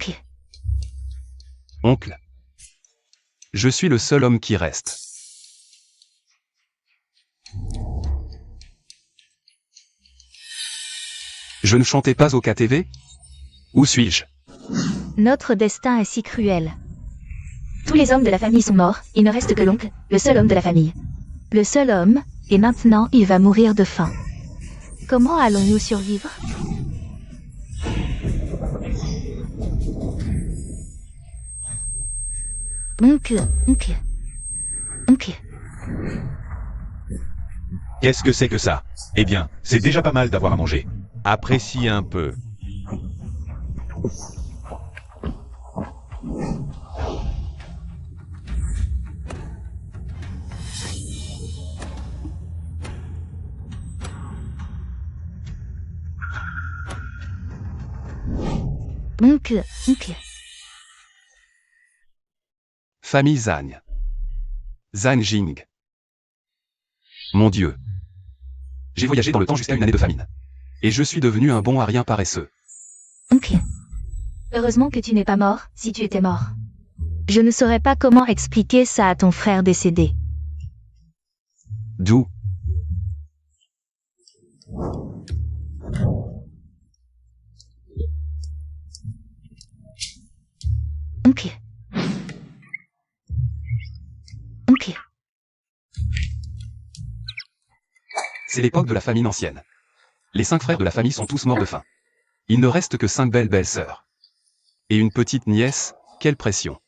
Oncle. Oncle. Je suis le seul homme qui reste. Je ne chantais pas au KTV? Où suis-je? Notre destin est si cruel. Tous les hommes de la famille sont morts, il ne reste que l'oncle, le seul homme de la famille. Le seul homme, et maintenant il va mourir de faim. Comment allons-nous survivre? Oncle. Qu'est-ce que c'est que ça? Eh bien, c'est déjà pas mal d'avoir à manger. Apprécie un peu. Oncle. Famille Zhang. Zhang Jing. Mon Dieu. J'ai voyagé dans le temps jusqu'à une année de famine. Et je suis devenu un bon à rien paresseux. Oncle. Heureusement que tu n'es pas mort, si tu étais mort. Je ne saurais pas comment expliquer ça à ton frère décédé. D'où? Oncle. C'est l'époque de la famine ancienne. Les 5 frères de la famille sont tous morts de faim. Il ne reste que 5 belles sœurs. Et une petite nièce, quelle pression.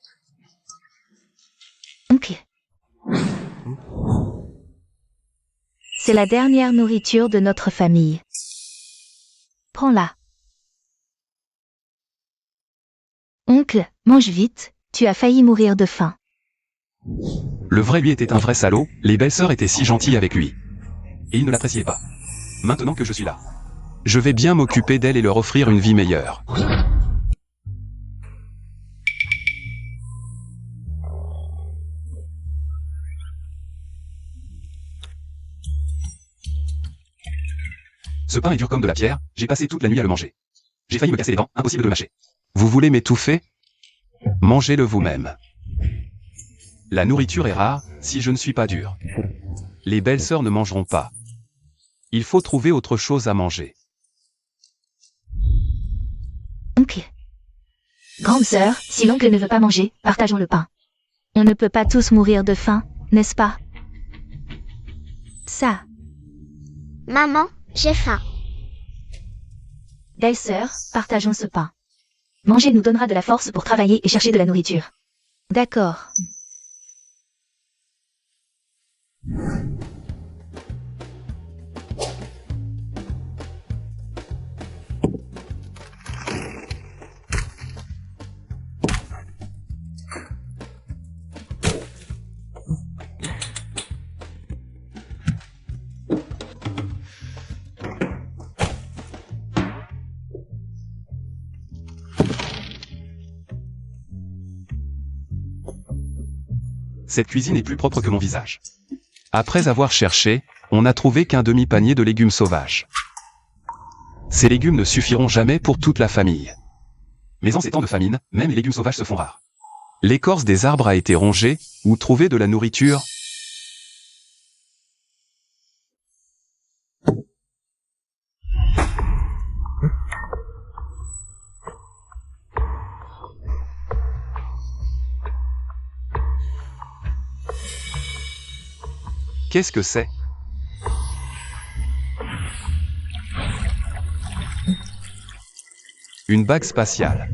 Oncle. C'est la dernière nourriture de notre famille. Prends-la. Oncle, mange vite, tu as failli mourir de faim. Le vrai lui était un vrai salaud, les belles-sœurs étaient si gentilles avec lui. Et il ne l'appréciait pas. Maintenant que je suis là, je vais bien m'occuper d'elle et leur offrir une vie meilleure. Ce pain est dur comme de la pierre, j'ai passé toute la nuit à le manger. J'ai failli me casser les dents, impossible de le mâcher. Vous voulez m'étouffer? Mangez-le vous-même. La nourriture est rare, si je ne suis pas dur. Les belles-sœurs ne mangeront pas. Il faut trouver autre chose à manger. Oncle. Grande sœur, si l'oncle ne veut pas manger, partageons le pain. On ne peut pas tous mourir de faim, n'est-ce pas? Ça. Maman, j'ai faim. Belle-sœur, partageons ce pain. Manger nous donnera de la force pour travailler et chercher de la nourriture. D'accord. Cette cuisine est plus propre que mon visage. Après avoir cherché, on n'a trouvé qu'un demi-panier de légumes sauvages. Ces légumes ne suffiront jamais pour toute la famille. Mais en ces temps de famine, même les légumes sauvages se font rares. L'écorce des arbres a été rongée, ou trouver de la nourriture. Qu'est-ce que c'est? Une bague spatiale.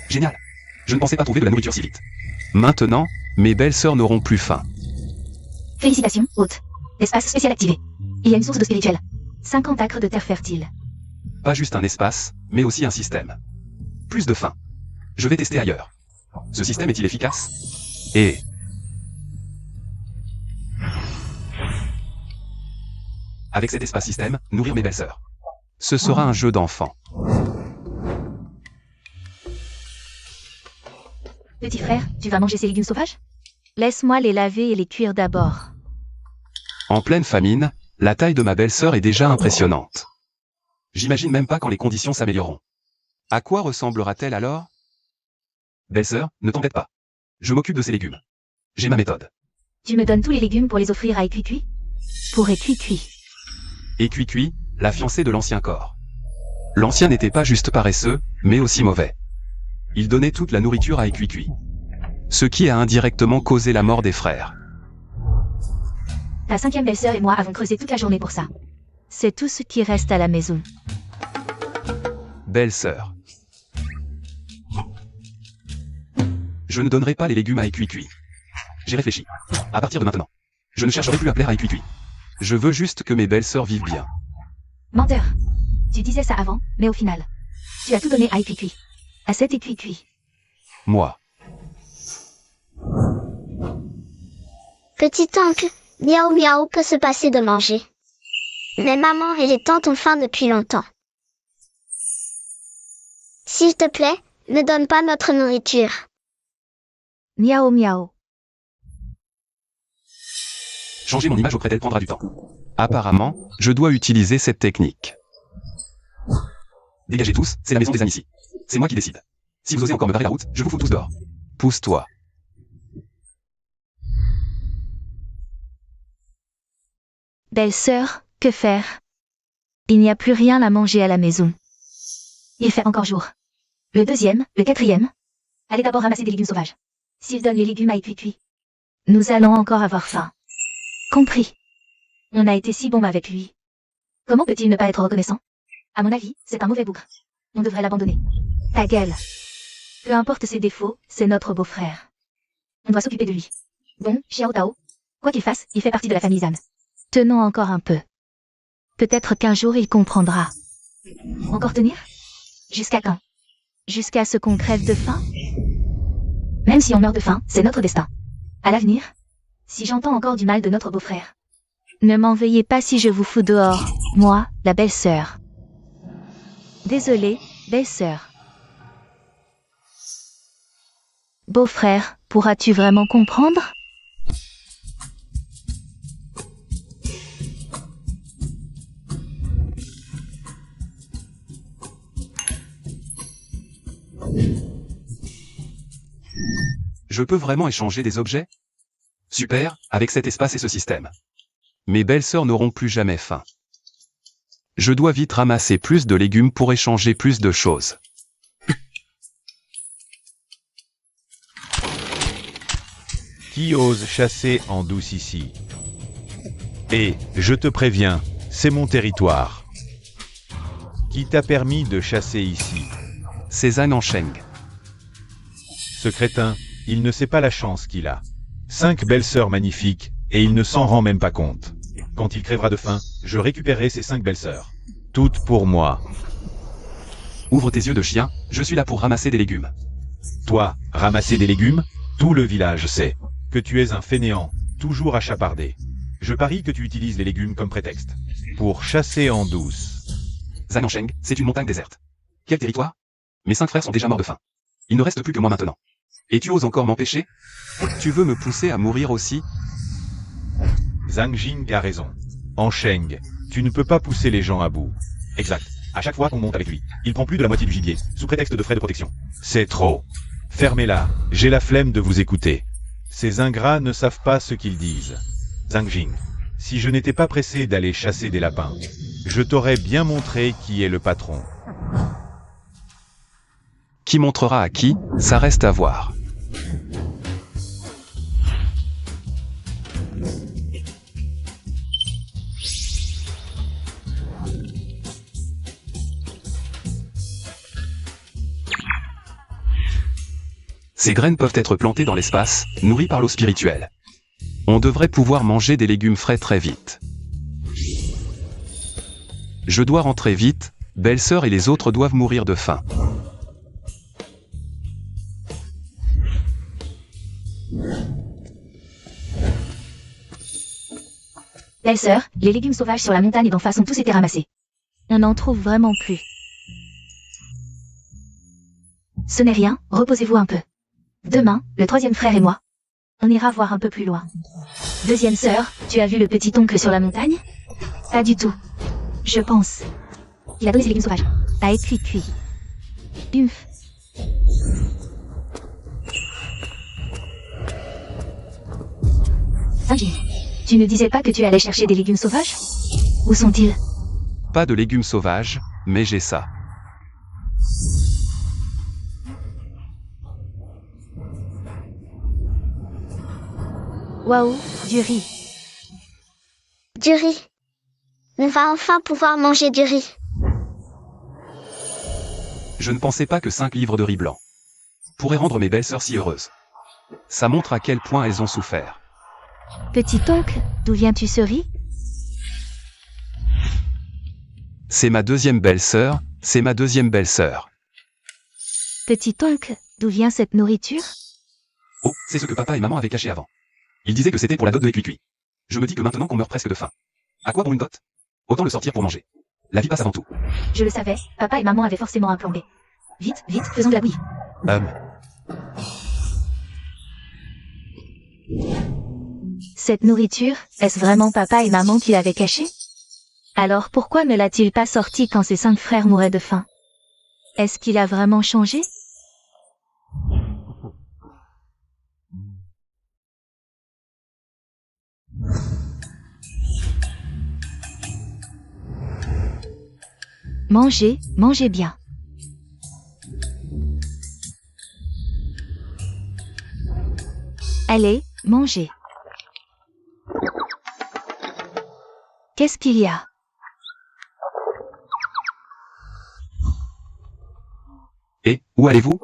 Génial! Je ne pensais pas trouver de la nourriture si vite. Maintenant, mes belles-sœurs n'auront plus faim. Félicitations, hôte. Espace spécial activé. Il y a une source d'eau spirituelle. 50 acres de terre fertile. Pas juste un espace, mais aussi un système. Plus de faim. Je vais tester ailleurs. Ce système est-il efficace? Et... avec cet espace système, nourrir mes belles-sœurs. Ce sera un jeu d'enfant. Petit frère, tu vas manger ces légumes sauvages? Laisse-moi les laver et les cuire d'abord. En pleine famine, la taille de ma belle-sœur est déjà impressionnante. J'imagine même pas quand les conditions s'amélioreront. À quoi ressemblera-t-elle alors? Belle-sœur, ne t'embête pas. Je m'occupe de ces légumes. J'ai ma méthode. Tu me donnes tous les légumes pour les offrir à Ecuicui? Pour Ecuicui. Ecuicui, la fiancée de l'ancien corps. L'ancien n'était pas juste paresseux, mais aussi mauvais. Il donnait toute la nourriture à Ecuicui. Ce qui a indirectement causé la mort des frères. Ta 5e belle-sœur et moi avons creusé toute la journée pour ça. C'est tout ce qui reste à la maison. Belle-sœur. Je ne donnerai pas les légumes à Ecuicui. J'ai réfléchi. À partir de maintenant, je ne chercherai plus à plaire à Ecuicui. Je veux juste que mes belles-sœurs vivent bien. Menteur. Tu disais ça avant, mais au final, tu as tout donné à Ecuicui. À cet Ecuicui. Moi. Petit oncle, miaou miaou peut se passer de manger. Mais maman et les tantes ont faim depuis longtemps. S'il te plaît, ne donne pas notre nourriture. Miao miao. Changer mon image auprès d'elle prendra du temps. Apparemment, je dois utiliser cette technique. Dégagez tous, c'est la maison des Anici. C'est moi qui décide. Si vous osez encore me barrer la route, je vous fous tous dehors. Pousse-toi. Belle-sœur, que faire? Il n'y a plus rien à manger à la maison. Il fait encore jour. Le 2e, le 4e. Allez d'abord ramasser des légumes sauvages. S'il donne les légumes à Ecuicui, nous allons encore avoir faim. Compris. On a été si bon avec lui. Comment peut-il ne pas être reconnaissant? À mon avis, c'est un mauvais bougre. On devrait l'abandonner. Ta gueule. Peu importe ses défauts, c'est notre beau-frère. On doit s'occuper de lui. Bon, Xiao Tao. Quoi qu'il fasse, il fait partie de la famille Zan. Tenons encore un peu. Peut-être qu'un jour il comprendra. Encore tenir? Jusqu'à quand? Jusqu'à ce qu'on crève de faim? Même si on meurt de faim, c'est notre destin. À l'avenir, si j'entends encore du mal de notre beau-frère, ne m'en veuillez pas si je vous fous dehors, moi, la belle-sœur. Désolée, belle-sœur. Beau-frère, pourras-tu vraiment comprendre? Je peux vraiment échanger des objets? Super, avec cet espace et ce système. Mes belles-sœurs n'auront plus jamais faim. Je dois vite ramasser plus de légumes pour échanger plus de choses. Qui ose chasser en douce ici? Et, je te préviens, c'est mon territoire. Qui t'a permis de chasser ici? C'est Zan Ansheng. Ce crétin, il ne sait pas la chance qu'il a. 5 belles-sœurs magnifiques, et il ne s'en rend même pas compte. Quand il crèvera de faim, je récupérerai ces 5 belles-sœurs. Toutes pour moi. Ouvre tes yeux de chien, je suis là pour ramasser des légumes. Toi, ramasser des légumes? Tout le village sait que tu es un fainéant, toujours à chaparder. Je parie que tu utilises les légumes comme prétexte. Pour chasser en douce. Zan Ansheng, c'est une montagne déserte. Quel territoire? Mes 5 frères sont déjà morts de faim. Il ne reste plus que moi maintenant. Et tu oses encore m'empêcher? Tu veux me pousser à mourir aussi? Zhang Jing a raison. Ansheng, tu ne peux pas pousser les gens à bout. Exact. À chaque fois qu'on monte avec lui, il prend plus de la moitié du gibier, sous prétexte de frais de protection. C'est trop. Fermez-la, j'ai la flemme de vous écouter. Ces ingrats ne savent pas ce qu'ils disent. Zhang Jing, si je n'étais pas pressé d'aller chasser des lapins, je t'aurais bien montré qui est le patron. Qui montrera à qui, ça reste à voir. Ces graines peuvent être plantées dans l'espace, nourries par l'eau spirituelle. On devrait pouvoir manger des légumes frais très vite. Je dois rentrer vite, belle-sœur et les autres doivent mourir de faim. Belle-sœur, les légumes sauvages sur la montagne d'en face ont tous été ramassés. On n'en trouve vraiment plus. Ce n'est rien, reposez-vous un peu. Demain, le 3e frère et moi, on ira voir un peu plus loin. 2e sœur, tu as vu le petit oncle sur la montagne? Pas du tout. Je pense Il a donné ses légumes sauvages. A cuit. Humph. Zhang, tu ne disais pas que tu allais chercher des légumes sauvages? Où sont-ils? Pas de légumes sauvages, mais j'ai ça. Waouh, du riz. Du riz. On va enfin pouvoir manger du riz. Je ne pensais pas que 5 livres de riz blanc pourraient rendre mes belles-sœurs si heureuses. Ça montre à quel point elles ont souffert. Petit oncle, d'où viens-tu ce riz? C'est ma deuxième belle-sœur, c'est ma deuxième belle-sœur. Petit oncle, d'où vient cette nourriture? Oh, c'est ce que papa et maman avaient caché avant. Ils disaient que c'était pour la dot de Écuicui. Je me dis que maintenant qu'on meurt presque de faim. À quoi bon une dot? Autant le sortir pour manger. La vie passe avant tout. Je le savais, papa et maman avaient forcément un plan B. Vite, faisons de la bouillie. Cette nourriture, est-ce vraiment papa et maman qui l'avaient cachée? Alors pourquoi ne l'a-t-il pas sorti quand ses 5 frères mouraient de faim? Est-ce qu'il a vraiment changé? Mangez bien. Allez, mangez. Qu'est-ce qu'il y a? Et, où allez-vous?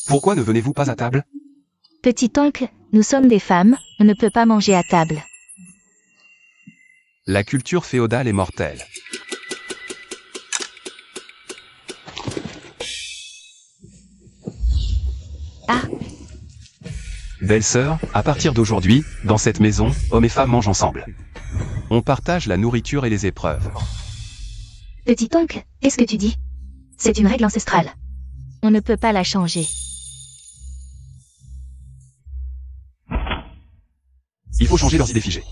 Pourquoi ne venez-vous pas à table? Petit oncle, nous sommes des femmes, on ne peut pas manger à table. La culture féodale est mortelle. Ah. Belle-sœur, à partir d'aujourd'hui, dans cette maison, hommes et femmes mangent ensemble. On partage la nourriture et les épreuves. Petit oncle, qu'est-ce que tu dis? C'est une règle ancestrale. On ne peut pas la changer. Il faut changer leurs idées figées.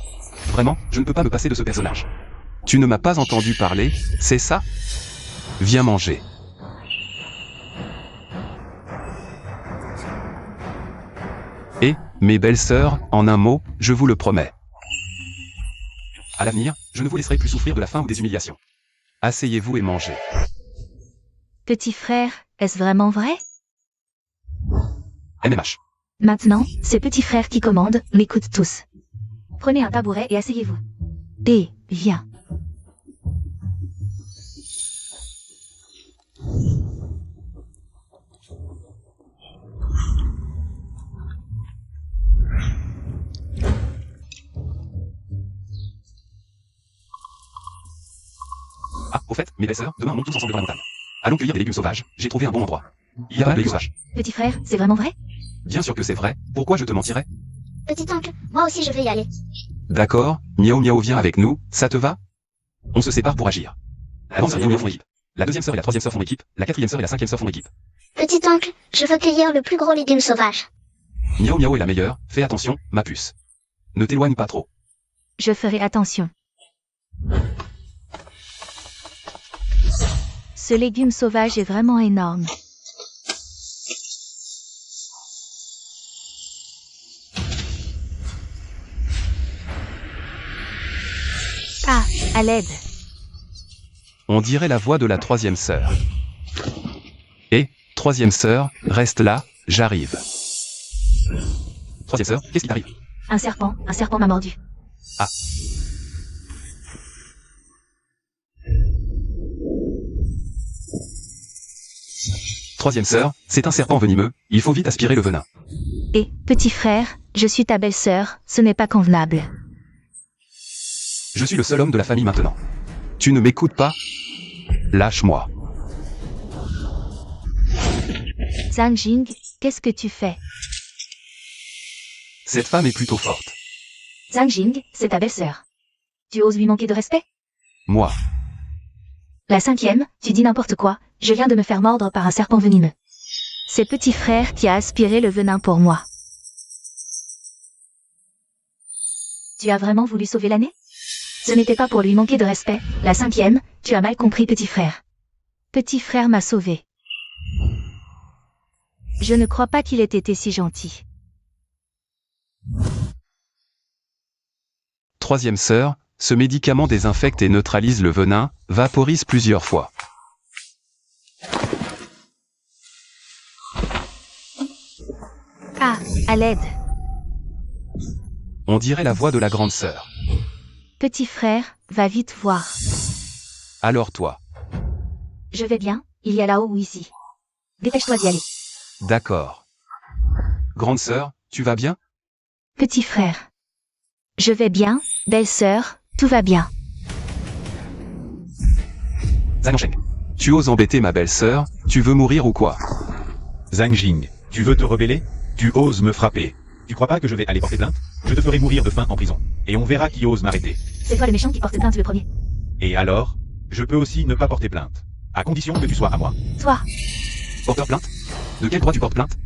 Vraiment, je ne peux pas me passer de ce personnage. Tu ne m'as pas entendu parler, c'est ça? Viens manger. Et, mes belles-sœurs, en un mot, je vous le promets. À l'avenir, je ne vous laisserai plus souffrir de la faim ou des humiliations. Asseyez-vous et mangez. Petit frère, est-ce vraiment vrai? MMH. Maintenant, c'est petit frère qui commande, on écoute tous. Prenez un tabouret et asseyez-vous. D, viens. Ah, au fait, mes belles-sœurs, demain on monte tous ensemble dans la montagne. Allons cueillir des légumes sauvages, j'ai trouvé un bon endroit. Il y a pas de légumes sauvages. Petit frère, c'est vraiment vrai? Bien sûr que c'est vrai, pourquoi je te mentirais? Petit oncle, moi aussi je vais y aller. D'accord, Miao Miao vient avec nous, ça te va? On se sépare pour agir. La grande sœur et Miao Miao font équipe. La deuxième sœur et la troisième sœur font équipe, la quatrième sœur et la cinquième sœur font équipe. Petit oncle, je veux cueillir le plus gros légume sauvage. Miao Miao est la meilleure, fais attention, ma puce. Ne t'éloigne pas trop. Je ferai attention. Ce légume sauvage est vraiment énorme. Ah, à l'aide. On dirait la voix de la troisième sœur. Et, troisième sœur, reste là, j'arrive. Troisième sœur, qu'est-ce qui t'arrive? Un serpent m'a mordu. Ah. Troisième sœur, c'est un serpent venimeux, il faut vite aspirer le venin. Et, petit frère, je suis ta belle-sœur, ce n'est pas convenable. Je suis le seul homme de la famille maintenant. Tu ne m'écoutes pas? Lâche-moi. Zhang Jing, qu'est-ce que tu fais? Cette femme est plutôt forte. Zhang Jing, c'est ta belle-sœur. Tu oses lui manquer de respect? Moi. La cinquième, tu dis n'importe quoi, je viens de me faire mordre par un serpent venimeux. C'est petit frère qui a aspiré le venin pour moi. Tu as vraiment voulu sauver l'année? Ce n'était pas pour lui manquer de respect, la cinquième, tu as mal compris petit frère. Petit frère m'a sauvé. Je ne crois pas qu'il ait été si gentil. Troisième sœur, ce médicament désinfecte et neutralise le venin, vaporise plusieurs fois. Ah, à l'aide. On dirait la voix de la grande sœur. Petit frère, va vite voir. Alors toi. Je vais bien, il y a là-haut ou ici. Dépêche-toi d'y aller. D'accord. Grande sœur, tu vas bien? Petit frère. Je vais bien, belle-sœur, tout va bien. Zhang Sheng. Tu oses embêter ma belle-sœur, tu veux mourir ou quoi? Zhang Jing, tu veux te rebeller? Tu oses me frapper? Tu crois pas que je vais aller porter plainte? Je te ferai mourir de faim en prison. Et on verra qui ose m'arrêter. C'est toi le méchant qui porte plainte le premier. Et alors? Je peux aussi ne pas porter plainte. À condition que tu sois à moi. Toi. Porteur plainte? De quel droit tu portes plainte?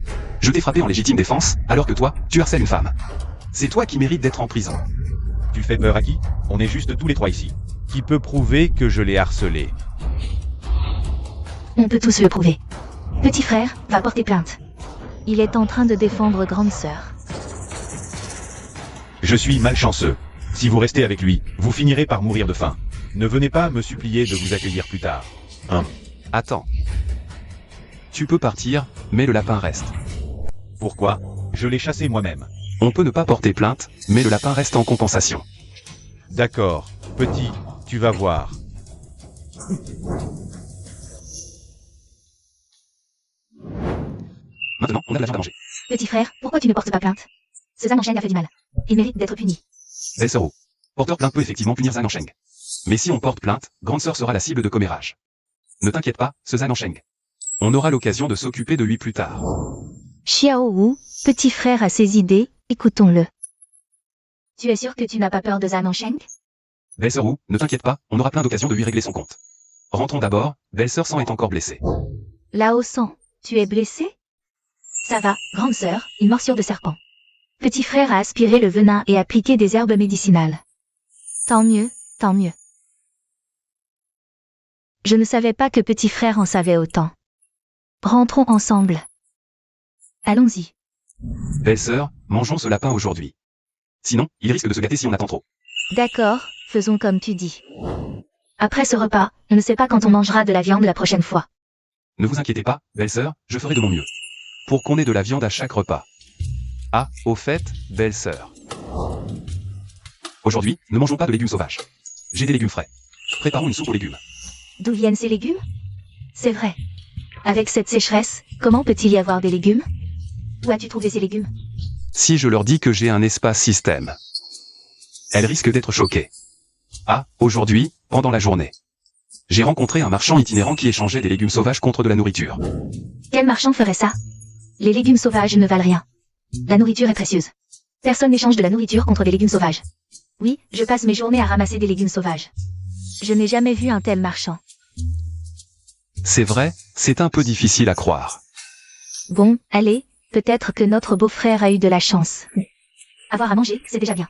Je t'ai frappé en légitime défense, alors que toi, tu harcèles une femme. C'est toi qui mérites d'être en prison. Tu fais peur à qui? On est juste tous les trois ici. Qui peut prouver que je l'ai harcelé? On peut tous le prouver. Petit frère, va porter plainte. Il est en train de défendre grande sœur. Je suis malchanceux. Si vous restez avec lui, vous finirez par mourir de faim. Ne venez pas me supplier de vous accueillir plus tard. Attends. Tu peux partir, mais le lapin reste. Pourquoi? Je l'ai chassé moi-même. On peut ne pas porter plainte, mais le lapin reste en compensation. D'accord, petit, tu vas voir. Maintenant, on a de la viande à manger. Petit frère, pourquoi tu ne portes pas plainte? Ce Zhang Sheng a fait du mal. Il mérite d'être puni. Belle-sœur Oh. Porteur plainte peut effectivement punir Zhang Sheng. Mais si on porte plainte, grande sœur sera la cible de commérage. Ne t'inquiète pas, ce Zhang Sheng. On aura l'occasion de s'occuper de lui plus tard. Xiao Wu, petit frère a ses idées, écoutons-le. Tu es sûr que tu n'as pas peur de Zhang Sheng? Belle-sœur Oh, ne t'inquiète pas, on aura plein d'occasions de lui régler son compte. Rentrons d'abord, belle-sœur Sang est encore blessée. Lao Sang, tu es blessé? Ça va, grande sœur, une morsure de serpent. Petit frère a aspiré le venin et appliqué des herbes médicinales. Tant mieux, tant mieux. Je ne savais pas que petit frère en savait autant. Rentrons ensemble. Allons-y. Belle-sœur, mangeons ce lapin aujourd'hui. Sinon, il risque de se gâter si on attend trop. D'accord, faisons comme tu dis. Après ce repas, je ne sais pas quand on mangera de la viande la prochaine fois. Ne vous inquiétez pas, belle-sœur, je ferai de mon mieux. Pour qu'on ait de la viande à chaque repas. Ah, au fait, belle-sœur. Aujourd'hui, ne mangeons pas de légumes sauvages. J'ai des légumes frais. Préparons une soupe aux légumes. D'où viennent ces légumes? C'est vrai. Avec cette sécheresse, comment peut-il y avoir des légumes? Où as-tu trouvé ces légumes? Si je leur dis que j'ai un espace système, elles risquent d'être choquées. Ah, aujourd'hui, pendant la journée. J'ai rencontré un marchand itinérant qui échangeait des légumes sauvages contre de la nourriture. Quel marchand ferait ça? Les légumes sauvages ne valent rien. La nourriture est précieuse. Personne n'échange de la nourriture contre des légumes sauvages. Oui, je passe mes journées à ramasser des légumes sauvages. Je n'ai jamais vu un tel marchand. C'est vrai, c'est un peu difficile à croire. Bon, allez, peut-être que notre beau-frère a eu de la chance. Avoir à manger, c'est déjà bien.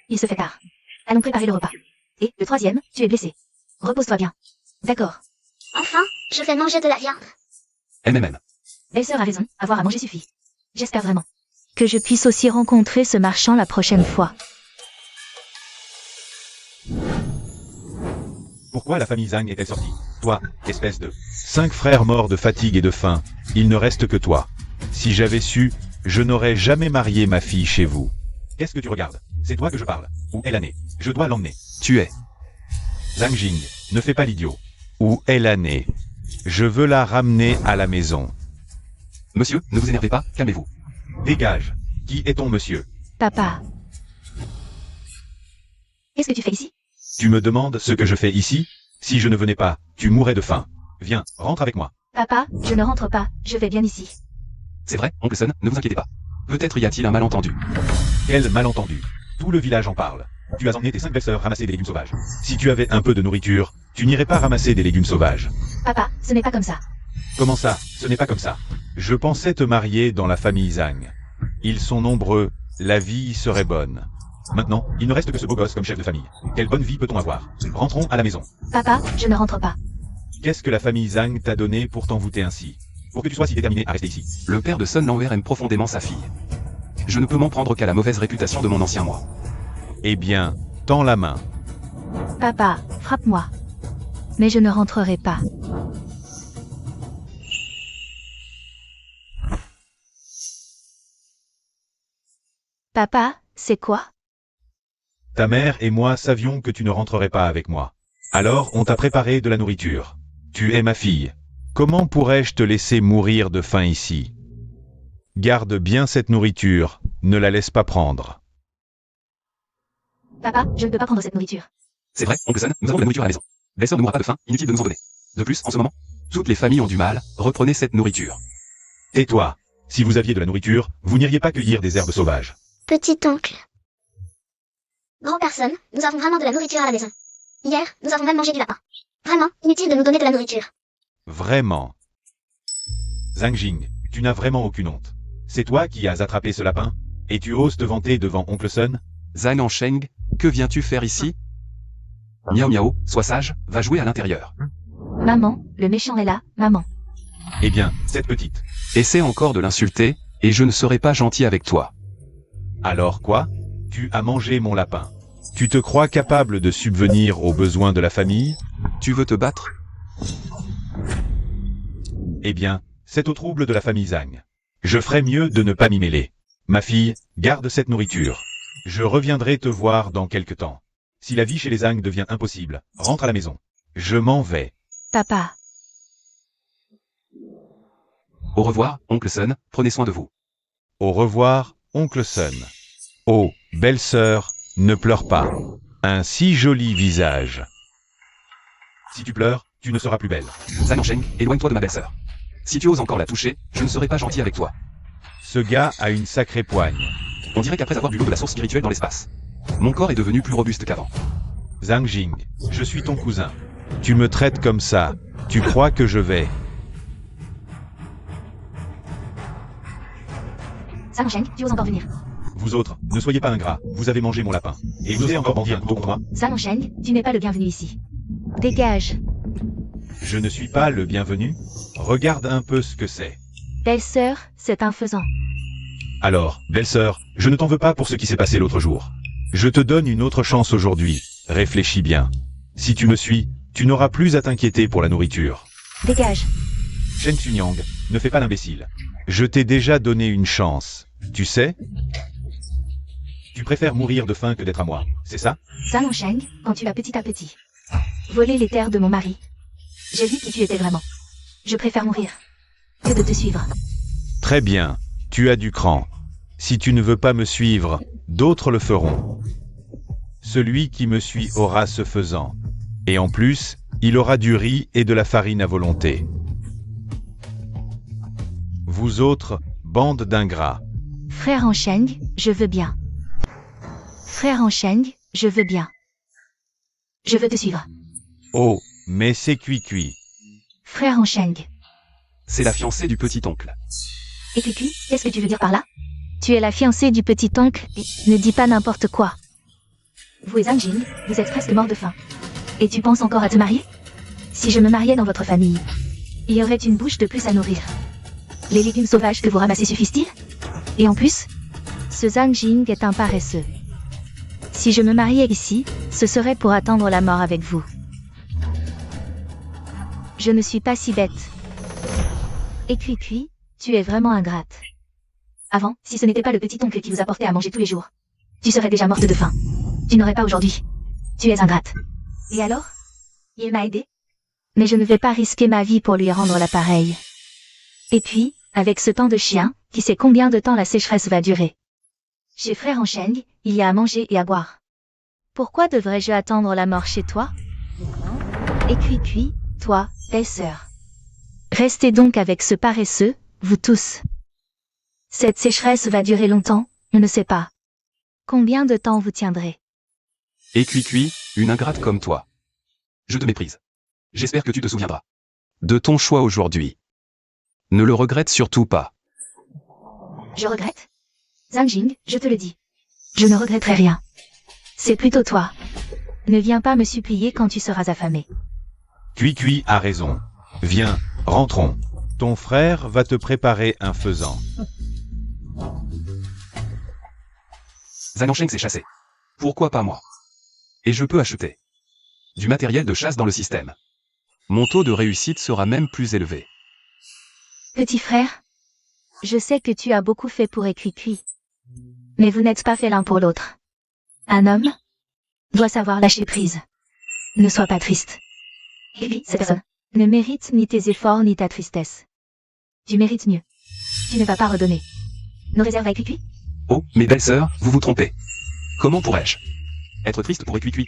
Il se fait tard. Allons préparer le repas. Et, le troisième, tu es blessé. Repose-toi bien. D'accord. Enfin, je vais manger de la viande. MMM. Belle-sœur a raison, avoir à manger suffit. J'espère vraiment que je puisse aussi rencontrer ce marchand la prochaine fois. Pourquoi la famille Zhang est-elle sortie? Toi, espèce de... 5 frères morts de fatigue et de faim, il ne reste que toi. Si j'avais su, je n'aurais jamais marié ma fille chez vous. Qu'est-ce que tu regardes? C'est toi que je parle. Où est l'année? Je dois l'emmener. Tu es. Zhang Jing, ne fais pas l'idiot. Où est l'année? Je veux la ramener à la maison. Monsieur, ne vous énervez pas, calmez-vous. Dégage. Qui est ton monsieur? Papa. Qu'est-ce que tu fais ici? Tu me demandes ce que je fais ici? Si je ne venais pas, tu mourrais de faim. Viens, rentre avec moi. Papa, je ne rentre pas, je vais bien ici. C'est vrai, oncle Sun, ne vous inquiétez pas. Peut-être y a-t-il un malentendu. Quel malentendu. Tout le village en parle. Tu as emmené tes 5 belles-sœurs ramasser des légumes sauvages. Si tu avais un peu de nourriture, tu n'irais pas ramasser des légumes sauvages. Papa, ce n'est pas comme ça. Comment ça? Ce n'est pas comme ça. Je pensais te marier dans la famille Zhang. Ils sont nombreux, la vie serait bonne. Maintenant, il ne reste que ce beau gosse comme chef de famille. Quelle bonne vie peut-on avoir? Rentrons à la maison. Papa, je ne rentre pas. Qu'est-ce que la famille Zhang t'a donné pour t'envoûter ainsi? Pour que tu sois si déterminé à rester ici. Le père de Sun Lanwer aime profondément sa fille. Je ne peux m'en prendre qu'à la mauvaise réputation de mon ancien moi. Eh bien, tends la main. Papa, frappe-moi. Mais je ne rentrerai pas. Papa, c'est quoi? Ta mère et moi savions que tu ne rentrerais pas avec moi. Alors on t'a préparé de la nourriture. Tu es ma fille. Comment pourrais-je te laisser mourir de faim ici? Garde bien cette nourriture, ne la laisse pas prendre. Papa, je ne peux pas prendre cette nourriture. C'est vrai, oncle Sun, nous avons de la nourriture à la maison. Belle-sœur ne mourra pas de faim, inutile de nous en donner. De plus, en ce moment, toutes les familles ont du mal, reprenez cette nourriture. Et toi, si vous aviez de la nourriture, vous n'iriez pas cueillir des herbes sauvages. Petit oncle. Grand-père Sun, nous avons vraiment de la nourriture à la maison. Hier, nous avons même mangé du lapin. Vraiment, inutile de nous donner de la nourriture. Vraiment. Zhang Jing, tu n'as vraiment aucune honte. C'est toi qui as attrapé ce lapin? Et tu oses te vanter devant oncle Sun? Zhang Ansheng, que viens-tu faire ici? Miao Miao, sois sage, va jouer à l'intérieur. Maman, le méchant est là, maman. Eh bien, cette petite. Essaie encore de l'insulter, et je ne serai pas gentil avec toi. Alors quoi? Tu as mangé mon lapin. Tu te crois capable de subvenir aux besoins de la famille? Tu veux te battre? Eh bien, c'est au trouble de la famille Zhang. Je ferais mieux de ne pas m'y mêler. Ma fille, garde cette nourriture. Je reviendrai te voir dans quelque temps. Si la vie chez les Zhang devient impossible, rentre à la maison. Je m'en vais. Papa. Au revoir, oncle Sun, prenez soin de vous. Au revoir, oncle Sun. Oh, belle-sœur, ne pleure pas. Un si joli visage. Si tu pleures, tu ne seras plus belle. Zhang Ansheng, éloigne-toi de ma belle-sœur. Si tu oses encore la toucher, je ne serai pas gentil avec toi. Ce gars a une sacrée poigne. On dirait qu'après avoir bu l'eau de la source spirituelle dans l'espace, mon corps est devenu plus robuste qu'avant. Zhang Jing, je suis ton cousin. Tu me traites comme ça. Tu crois que je vais... Zhang Ansheng, tu oses encore venir. Vous autres, ne soyez pas ingrats. Vous avez mangé mon lapin. Et vous osez encore bandir un couteau contre moi? Zhang Ansheng, tu n'es pas le bienvenu ici. Dégage. Je ne suis pas le bienvenu. Regarde un peu ce que c'est. Belle-sœur, c'est un faisan. Alors, belle-sœur, je ne t'en veux pas pour ce qui s'est passé l'autre jour. Je te donne une autre chance aujourd'hui. Réfléchis bien. Si tu me suis, tu n'auras plus à t'inquiéter pour la nourriture. Dégage. Shen Xunyang, ne fais pas l'imbécile. Je t'ai déjà donné une chance. Tu sais? Tu préfères mourir de faim que d'être à moi, c'est ça? Zhang Ansheng, quand tu as petit à petit volé les terres de mon mari, j'ai vu qui tu étais vraiment. Je préfère mourir que de te suivre. Très bien, tu as du cran. Si tu ne veux pas me suivre, d'autres le feront. Celui qui me suit aura ce faisant. Et en plus, il aura du riz et de la farine à volonté. Vous autres, bande d'ingrats. Frère Ansheng, je veux bien. Frère Ansheng, je veux bien. Je veux te suivre. Oh, mais c'est cuit-cuit. Frère Ansheng. C'est la fiancée du petit-oncle. Et Cucu, qu'est-ce que tu veux dire par là? Tu es la fiancée du petit-oncle, et ne dis pas n'importe quoi. Vous et Zhang Jing, vous êtes presque mort de faim. Et tu penses encore à te marier? Si je me mariais dans votre famille, il y aurait une bouche de plus à nourrir. Les légumes sauvages que vous ramassez suffisent-ils? Et en plus, ce Zhang Jing est un paresseux. Si je me mariais ici, ce serait pour attendre la mort avec vous. Je ne suis pas si bête. Et Cuicui, tu es vraiment ingrate. Avant, si ce n'était pas le petit oncle qui vous apportait à manger tous les jours, tu serais déjà morte de faim. Tu n'aurais pas aujourd'hui. Tu es ingrate. Et alors? Il m'a aidé. Mais je ne vais pas risquer ma vie pour lui rendre l'appareil. Et puis, avec ce temps de chien, qui sait combien de temps la sécheresse va durer? Chez Frère Ansheng, il y a à manger et à boire. Pourquoi devrais-je attendre la mort chez toi? Et Cuicui, toi, belle-sœur. Restez donc avec ce paresseux, vous tous. Cette sécheresse va durer longtemps, on ne sait pas. Combien de temps vous tiendrez? Et Cuicui, une ingrate comme toi. Je te méprise. J'espère que tu te souviendras de ton choix aujourd'hui. Ne le regrette surtout pas. Je regrette? Zhang Jing, je te le dis. Je ne regretterai rien. C'est plutôt toi. Ne viens pas me supplier quand tu seras affamé. Cui a raison. Viens, rentrons. Ton frère va te préparer un faisan. Zhang Ansheng s'est chassé. Pourquoi pas moi? Et je peux acheter du matériel de chasse dans le système. Mon taux de réussite sera même plus élevé. Petit frère, je sais que tu as beaucoup fait pour Cui. Mais vous n'êtes pas fait l'un pour l'autre. Un homme doit savoir lâcher prise. Ne sois pas triste. Cui, cette personne, ne mérite ni tes efforts ni ta tristesse. Tu mérites mieux. Tu ne vas pas redonner nos réserves à Cui. Oh, mes belles sœurs, vous vous trompez. Comment pourrais-je être triste pour Cui?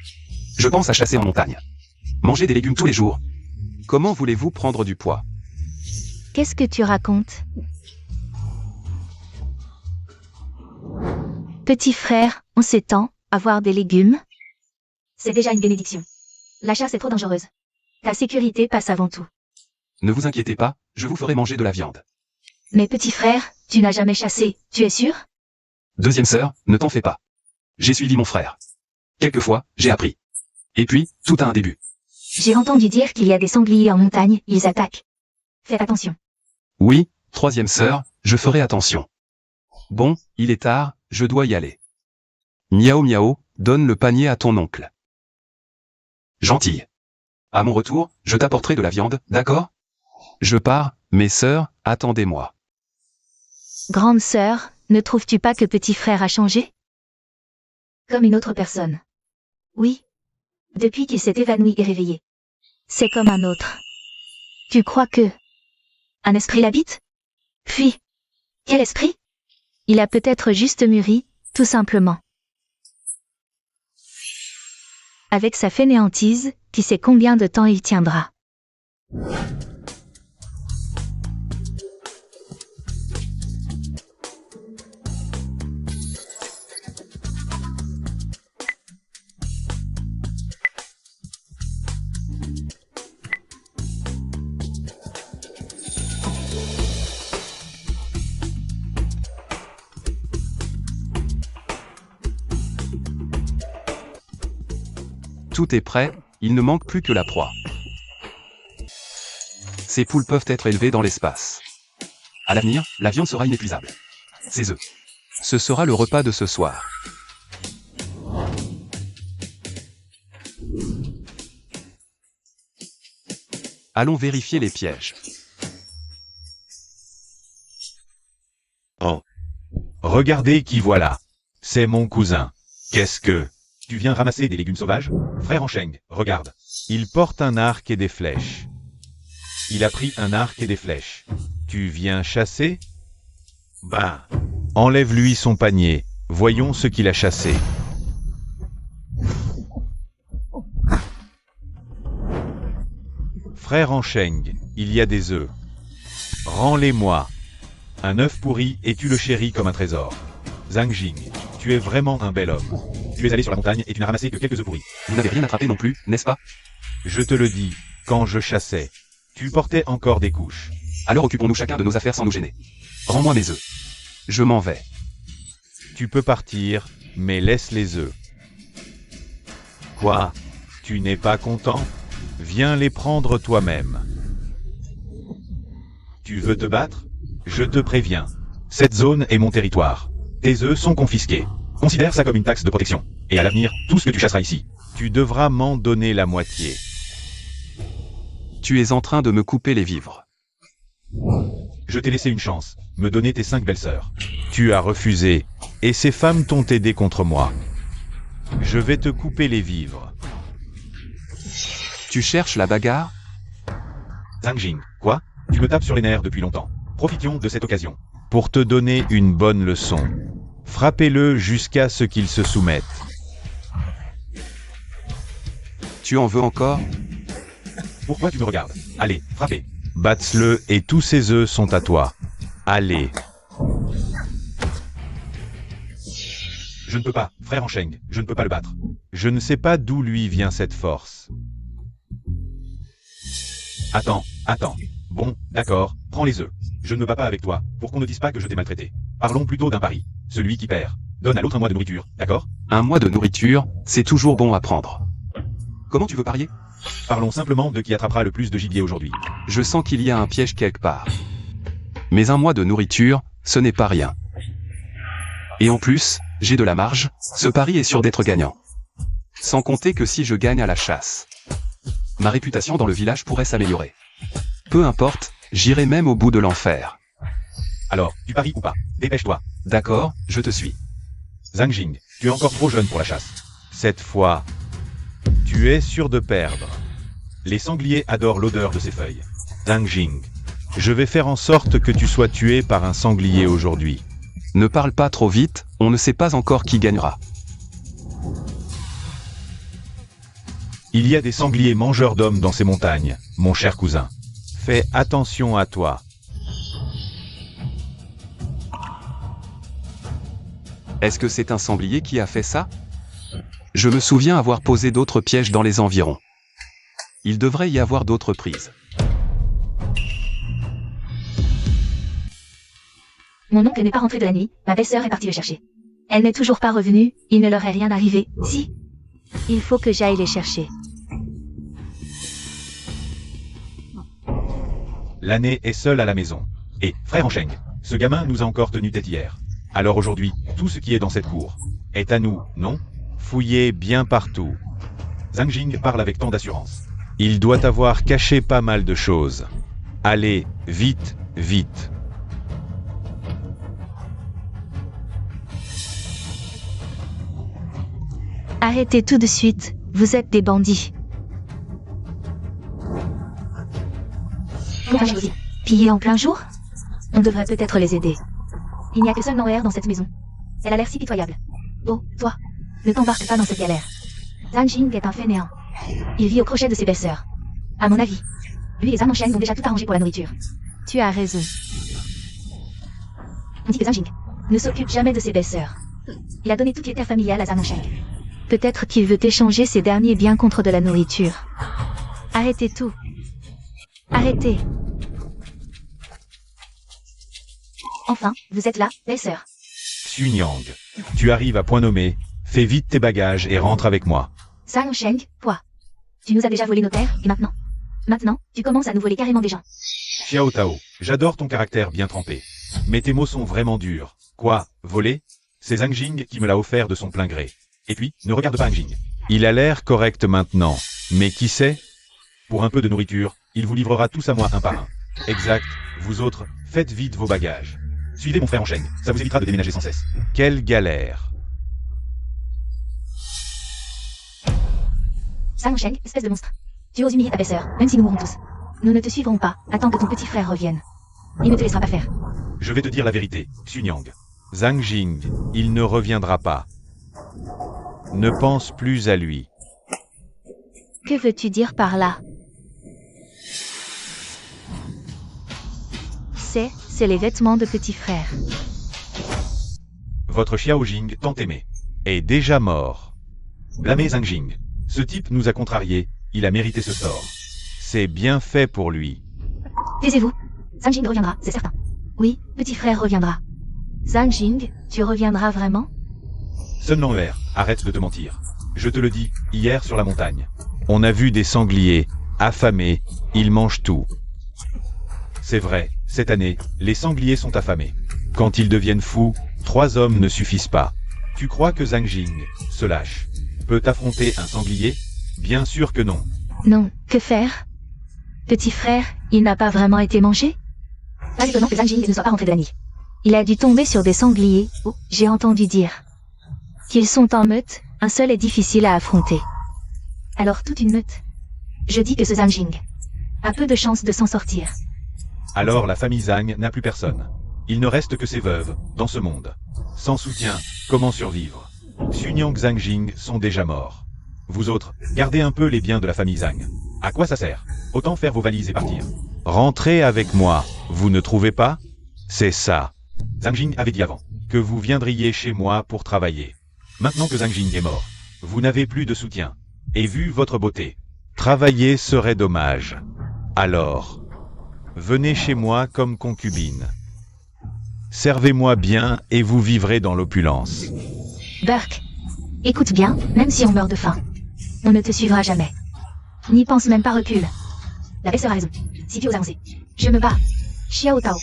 Je pense à chasser en montagne. Manger des légumes tous les jours. Comment voulez-vous prendre du poids? Qu'est-ce que tu racontes? Petit frère, en ces temps, avoir des légumes, c'est déjà une bénédiction. La chasse est trop dangereuse. Ta sécurité passe avant tout. Ne vous inquiétez pas, je vous ferai manger de la viande. Mais petit frère, tu n'as jamais chassé, tu es sûr? Deuxième sœur, ne t'en fais pas. J'ai suivi mon frère. Quelquefois, j'ai appris. Et puis, tout a un début. J'ai entendu dire qu'il y a des sangliers en montagne, ils attaquent. Faites attention. Oui, troisième sœur, je ferai attention. Bon, il est tard, je dois y aller. Miao miao, donne le panier à ton oncle. Gentille. À mon retour, je t'apporterai de la viande, d'accord? Je pars, mes sœurs, attendez-moi. Grande sœur, ne trouves-tu pas que petit frère a changé? Comme une autre personne. Oui. Depuis qu'il s'est évanoui et réveillé. C'est comme un autre. Tu crois que un esprit l'habite? Puis, quel esprit? Il a peut-être juste mûri, tout simplement. Avec sa fainéantise, qui sait combien de temps il tiendra. Tout est prêt, il ne manque plus que la proie. Ces poules peuvent être élevées dans l'espace. À l'avenir, la viande sera inépuisable. Ces œufs. Ce sera le repas de ce soir. Allons vérifier les pièges. Oh. Regardez qui voilà. C'est mon cousin. Qu'est-ce que... Tu viens ramasser des légumes sauvages? Frère Ansheng, regarde. Il porte un arc et des flèches. Il a pris un arc et des flèches. Tu viens chasser? Ben, enlève-lui son panier. Voyons ce qu'il a chassé. Frère Ansheng, il y a des œufs. Rends-les-moi. Un œuf pourri et tu le chéris comme un trésor. Zhang Jing, tu es vraiment un bel homme. Tu es allé sur la montagne et tu n'as ramassé que quelques œufs pourris. Vous n'avez rien attrapé non plus, n'est-ce pas? Je te le dis, quand je chassais, tu portais encore des couches. Alors occupons-nous chacun de nos affaires sans nous gêner. Rends-moi mes œufs. Je m'en vais. Tu peux partir, mais laisse les œufs. Quoi? Tu n'es pas content? Viens les prendre toi-même. Tu veux te battre? Je te préviens. Cette zone est mon territoire. Tes œufs sont confisqués. Considère ça comme une taxe de protection. Et à l'avenir, tout ce que tu chasseras ici, tu devras m'en donner la moitié. Tu es en train de me couper les vivres. Je t'ai laissé une chance, me donner tes 5 belles-sœurs. Tu as refusé, et ces femmes t'ont aidé contre moi. Je vais te couper les vivres. Tu cherches la bagarre? Zhang Jing, quoi? Tu me tapes sur les nerfs depuis longtemps. Profitions de cette occasion. Pour te donner une bonne leçon. Frappez-le jusqu'à ce qu'il se soumette. Tu en veux encore? Pourquoi tu me regardes? Allez, frappez. Batte-le et tous ses œufs sont à toi. Allez. Je ne peux pas, frère Ansheng, je ne peux pas le battre. Je ne sais pas d'où lui vient cette force. Attends. Bon, d'accord, prends les œufs. Je ne me bats pas avec toi, pour qu'on ne dise pas que je t'ai maltraité. Parlons plutôt d'un pari. Celui qui perd donne à l'autre un mois de nourriture, d'accord? Un mois de nourriture, c'est toujours bon à prendre. Comment tu veux parier? Parlons simplement de qui attrapera le plus de gibier aujourd'hui. Je sens qu'il y a un piège quelque part. Mais un mois de nourriture, ce n'est pas rien. Et en plus, j'ai de la marge, ce pari est sûr d'être gagnant. Sans compter que si je gagne à la chasse, ma réputation dans le village pourrait s'améliorer. Peu importe, j'irai même au bout de l'enfer. Alors, tu paries ou pas? Dépêche-toi. D'accord, je te suis. Zhang Jing, tu es encore trop jeune pour la chasse. Cette fois, tu es sûr de perdre. Les sangliers adorent l'odeur de ces feuilles. Zhang Jing, je vais faire en sorte que tu sois tué par un sanglier aujourd'hui. Ne parle pas trop vite, on ne sait pas encore qui gagnera. Il y a des sangliers mangeurs d'hommes dans ces montagnes, mon cher cousin. Fais attention à toi. Est-ce que c'est un sanglier qui a fait ça? Je me souviens avoir posé d'autres pièges dans les environs. Il devrait y avoir d'autres prises. Mon oncle n'est pas rentré de la nuit, ma belle-sœur est partie le chercher. Elle n'est toujours pas revenue, il ne leur est rien arrivé, si? Il faut que j'aille les chercher. L'année est seule à la maison. Et, frère Encheng, ce gamin nous a encore tenu tête hier. Alors aujourd'hui, tout ce qui est dans cette cour est à nous, non? Fouillez bien partout. Zhang Jing parle avec tant d'assurance. Il doit avoir caché pas mal de choses. Allez, vite, vite. Arrêtez tout de suite, vous êtes des bandits. Piller en plein jour? On devrait peut-être les aider. Il n'y a que seul Noër dans cette maison. Elle a l'air si pitoyable. Oh, toi, ne t'embarque pas dans cette galère. Zhang Jing est un fainéant. Il vit au crochet de ses belles-sœurs. À mon avis, lui et Zhang Encheng ont déjà tout arrangé pour la nourriture. Tu as raison. On dit que Zhang Jing ne s'occupe jamais de ses belles-sœurs. Il a donné toutes les terres familiales à Zhang Encheng. Peut-être qu'il veut échanger ses derniers biens contre de la nourriture. Arrêtez tout. Arrêtez. Enfin, vous êtes là, belle-sœur. Xunyang, tu arrives à point nommé, fais vite tes bagages et rentre avec moi. Zhang Encheng, quoi? Tu nous as déjà volé nos terres, et maintenant? Maintenant, tu commences à nous voler carrément des gens. Xiao Tao, j'adore ton caractère bien trempé. Mais tes mots sont vraiment durs. Quoi, voler? C'est Zhang Jing qui me l'a offert de son plein gré. Et puis, ne regarde pas Zhang Jing. Il a l'air correct maintenant. Mais qui sait? Pour un peu de nourriture, il vous livrera tous à moi un par un. Exact, vous autres, faites vite vos bagages. Suivez mon frère Encheng, ça vous évitera de déménager sans cesse. Quelle galère. Zhang Encheng, espèce de monstre. Tu oses humilier ta belle-sœur, même si nous mourrons tous. Nous ne te suivrons pas, attends que ton petit frère revienne. Il ne te laissera pas faire. Je vais te dire la vérité, Xunyang. Zhang Jing, il ne reviendra pas. Ne pense plus à lui. Que veux-tu dire par là? C'est les vêtements de petit frère. Votre Xiao Jing, tant aimé, est déjà mort. Blâmez Zhang Jing. Ce type nous a contrariés, il a mérité ce sort. C'est bien fait pour lui. Taisez-vous. Zhang Jing reviendra, c'est certain. Oui, petit frère reviendra. Zhang Jing, tu reviendras vraiment? Sun Languer, arrête de te mentir. Je te le dis, hier sur la montagne. On a vu des sangliers, affamés, ils mangent tout. C'est vrai, cette année, les sangliers sont affamés. Quand ils deviennent fous, 3 hommes ne suffisent pas. Tu crois que Zhang Jing se lâche, peut affronter un sanglier? Bien sûr que non. Non, que faire? Petit frère, il n'a pas vraiment été mangé? Pas étonnant que Zhang Jing ne soit pas rentré de la nuit. Il a dû tomber sur des sangliers, oh, j'ai entendu dire. Qu'ils sont en meute, un seul est difficile à affronter. Alors toute une meute. Je dis que ce Zhang Jing a peu de chances de s'en sortir. Alors la famille Zhang n'a plus personne. Il ne reste que ses veuves, dans ce monde. Sans soutien, comment survivre? Xunyang Zhang Jing sont déjà morts. Vous autres, gardez un peu les biens de la famille Zhang. À quoi ça sert? Autant faire vos valises et partir. Rentrez avec moi, vous ne trouvez pas? C'est ça. Zhang Jing avait dit avant que vous viendriez chez moi pour travailler. Maintenant que Zhang Jing est mort, vous n'avez plus de soutien. Et vu votre beauté, travailler serait dommage. Alors, venez chez moi comme concubine. Servez-moi bien et vous vivrez dans l'opulence. Burke, écoute bien, même si on meurt de faim, on ne te suivra jamais. N'y pense même pas, recule. La belle-sœur a raison. Si tu oses avancer. Je me bats. Xiao Tao.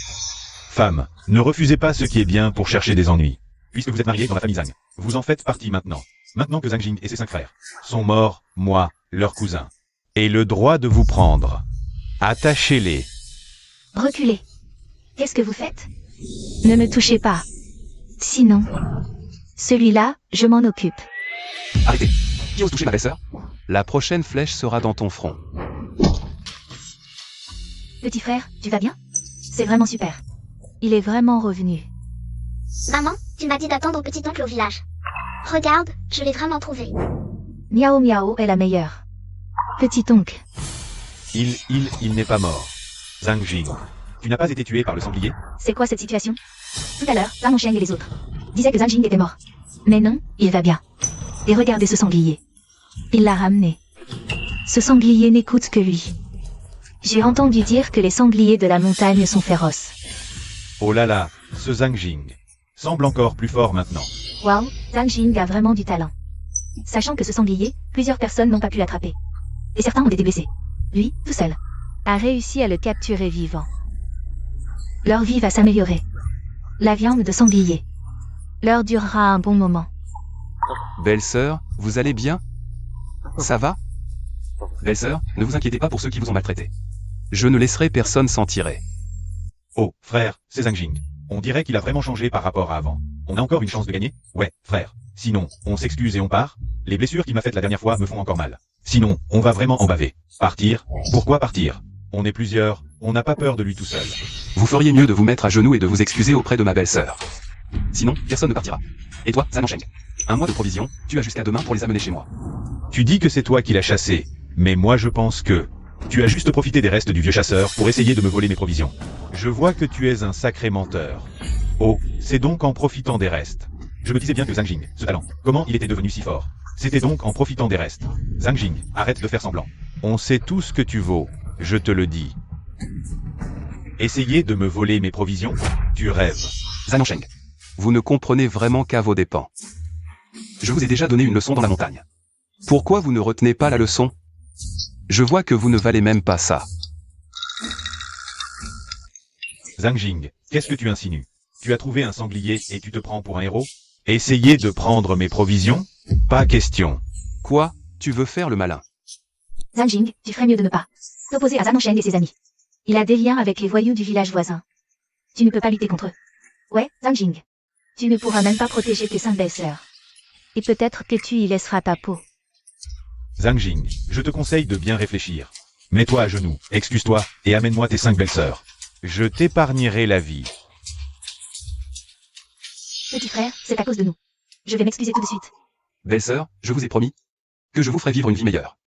Femme, ne refusez pas ce qui est bien pour chercher des ennuis. Puisque vous êtes marié dans la famille Zhang, vous en faites partie maintenant. Maintenant que Zhang Jing et ses 5 frères sont morts, moi, leur cousin, ai le droit de vous prendre. Attachez-les. Reculez. Qu'est-ce que vous faites? Ne me touchez pas. Sinon... Celui-là, je m'en occupe. Arrêtez. Qui ose toucher ma belle-sœur? La prochaine flèche sera dans ton front. Petit frère, tu vas bien? C'est vraiment super. Il est vraiment revenu. Maman, tu m'as dit d'attendre petit-oncle au village. Regarde, je l'ai vraiment trouvé. Miao Miao est la meilleure. Petit-oncle. Il n'est pas mort. Zhang Jing, tu n'as pas été tué par le sanglier? C'est quoi cette situation? Tout à l'heure, Zhang Sheng et les autres disaient que Zhang Jing était mort. Mais non, il va bien. Et regardez ce sanglier. Il l'a ramené. Ce sanglier n'écoute que lui. J'ai entendu dire que les sangliers de la montagne sont féroces. Oh là là, ce Zhang Jing semble encore plus fort maintenant. Waouh, Zhang Jing a vraiment du talent. Sachant que ce sanglier, plusieurs personnes n'ont pas pu l'attraper. Et certains ont été blessés. Lui, tout seul, a réussi à le capturer vivant. Leur vie va s'améliorer. La viande de sanglier leur durera un bon moment. Belle-sœur, vous allez bien? Ça va? Belle-sœur, ne vous inquiétez pas pour ceux qui vous ont maltraité. Je ne laisserai personne s'en tirer. Oh, frère, c'est Zhang Jing. On dirait qu'il a vraiment changé par rapport à avant. On a encore une chance de gagner? Ouais, frère. Sinon, on s'excuse et on part. Les blessures qu'il m'a faites la dernière fois me font encore mal. Sinon, on va vraiment en baver. Partir? Pourquoi partir? On est plusieurs, on n'a pas peur de lui tout seul. Vous feriez mieux de vous mettre à genoux et de vous excuser auprès de ma belle-sœur. Sinon, personne ne partira. Et toi, Zhang Sheng, 1 mois de provisions, tu as jusqu'à demain pour les amener chez moi. Tu dis que c'est toi qui l'as chassé, mais moi je pense que... Tu as juste profité des restes du vieux chasseur pour essayer de me voler mes provisions. Je vois que tu es un sacré menteur. Oh, c'est donc en profitant des restes. Je me disais bien que Zhang Jing, ce talent, comment il était devenu si fort? C'était donc en profitant des restes. Zhang Jing, arrête de faire semblant. On sait tout ce que tu vaux, je te le dis. Essayer de me voler mes provisions? Tu rêves. Zhang Sheng, vous ne comprenez vraiment qu'à vos dépens. Je vous ai déjà donné une leçon dans la montagne. Pourquoi vous ne retenez pas la leçon? Je vois que vous ne valez même pas ça. Zhang Jing, qu'est-ce que tu insinues? Tu as trouvé un sanglier et tu te prends pour un héros? Essayer de prendre mes provisions? Pas question. Quoi? Tu veux faire le malin? Zhang Jing, tu ferais mieux de ne pas t'opposer à Zhang Sheng et ses amis. Il a des liens avec les voyous du village voisin. Tu ne peux pas lutter contre eux. Ouais, Zhang Jing. Tu ne pourras même pas protéger tes 5 belles-sœurs. Et peut-être que tu y laisseras ta peau. Zhang Jing, je te conseille de bien réfléchir. Mets-toi à genoux, excuse-toi, et amène-moi tes 5 belles-sœurs. Je t'épargnerai la vie. Petit frère, c'est à cause de nous. Je vais m'excuser tout de suite. Belle-sœur, je vous ai promis que je vous ferai vivre une vie meilleure.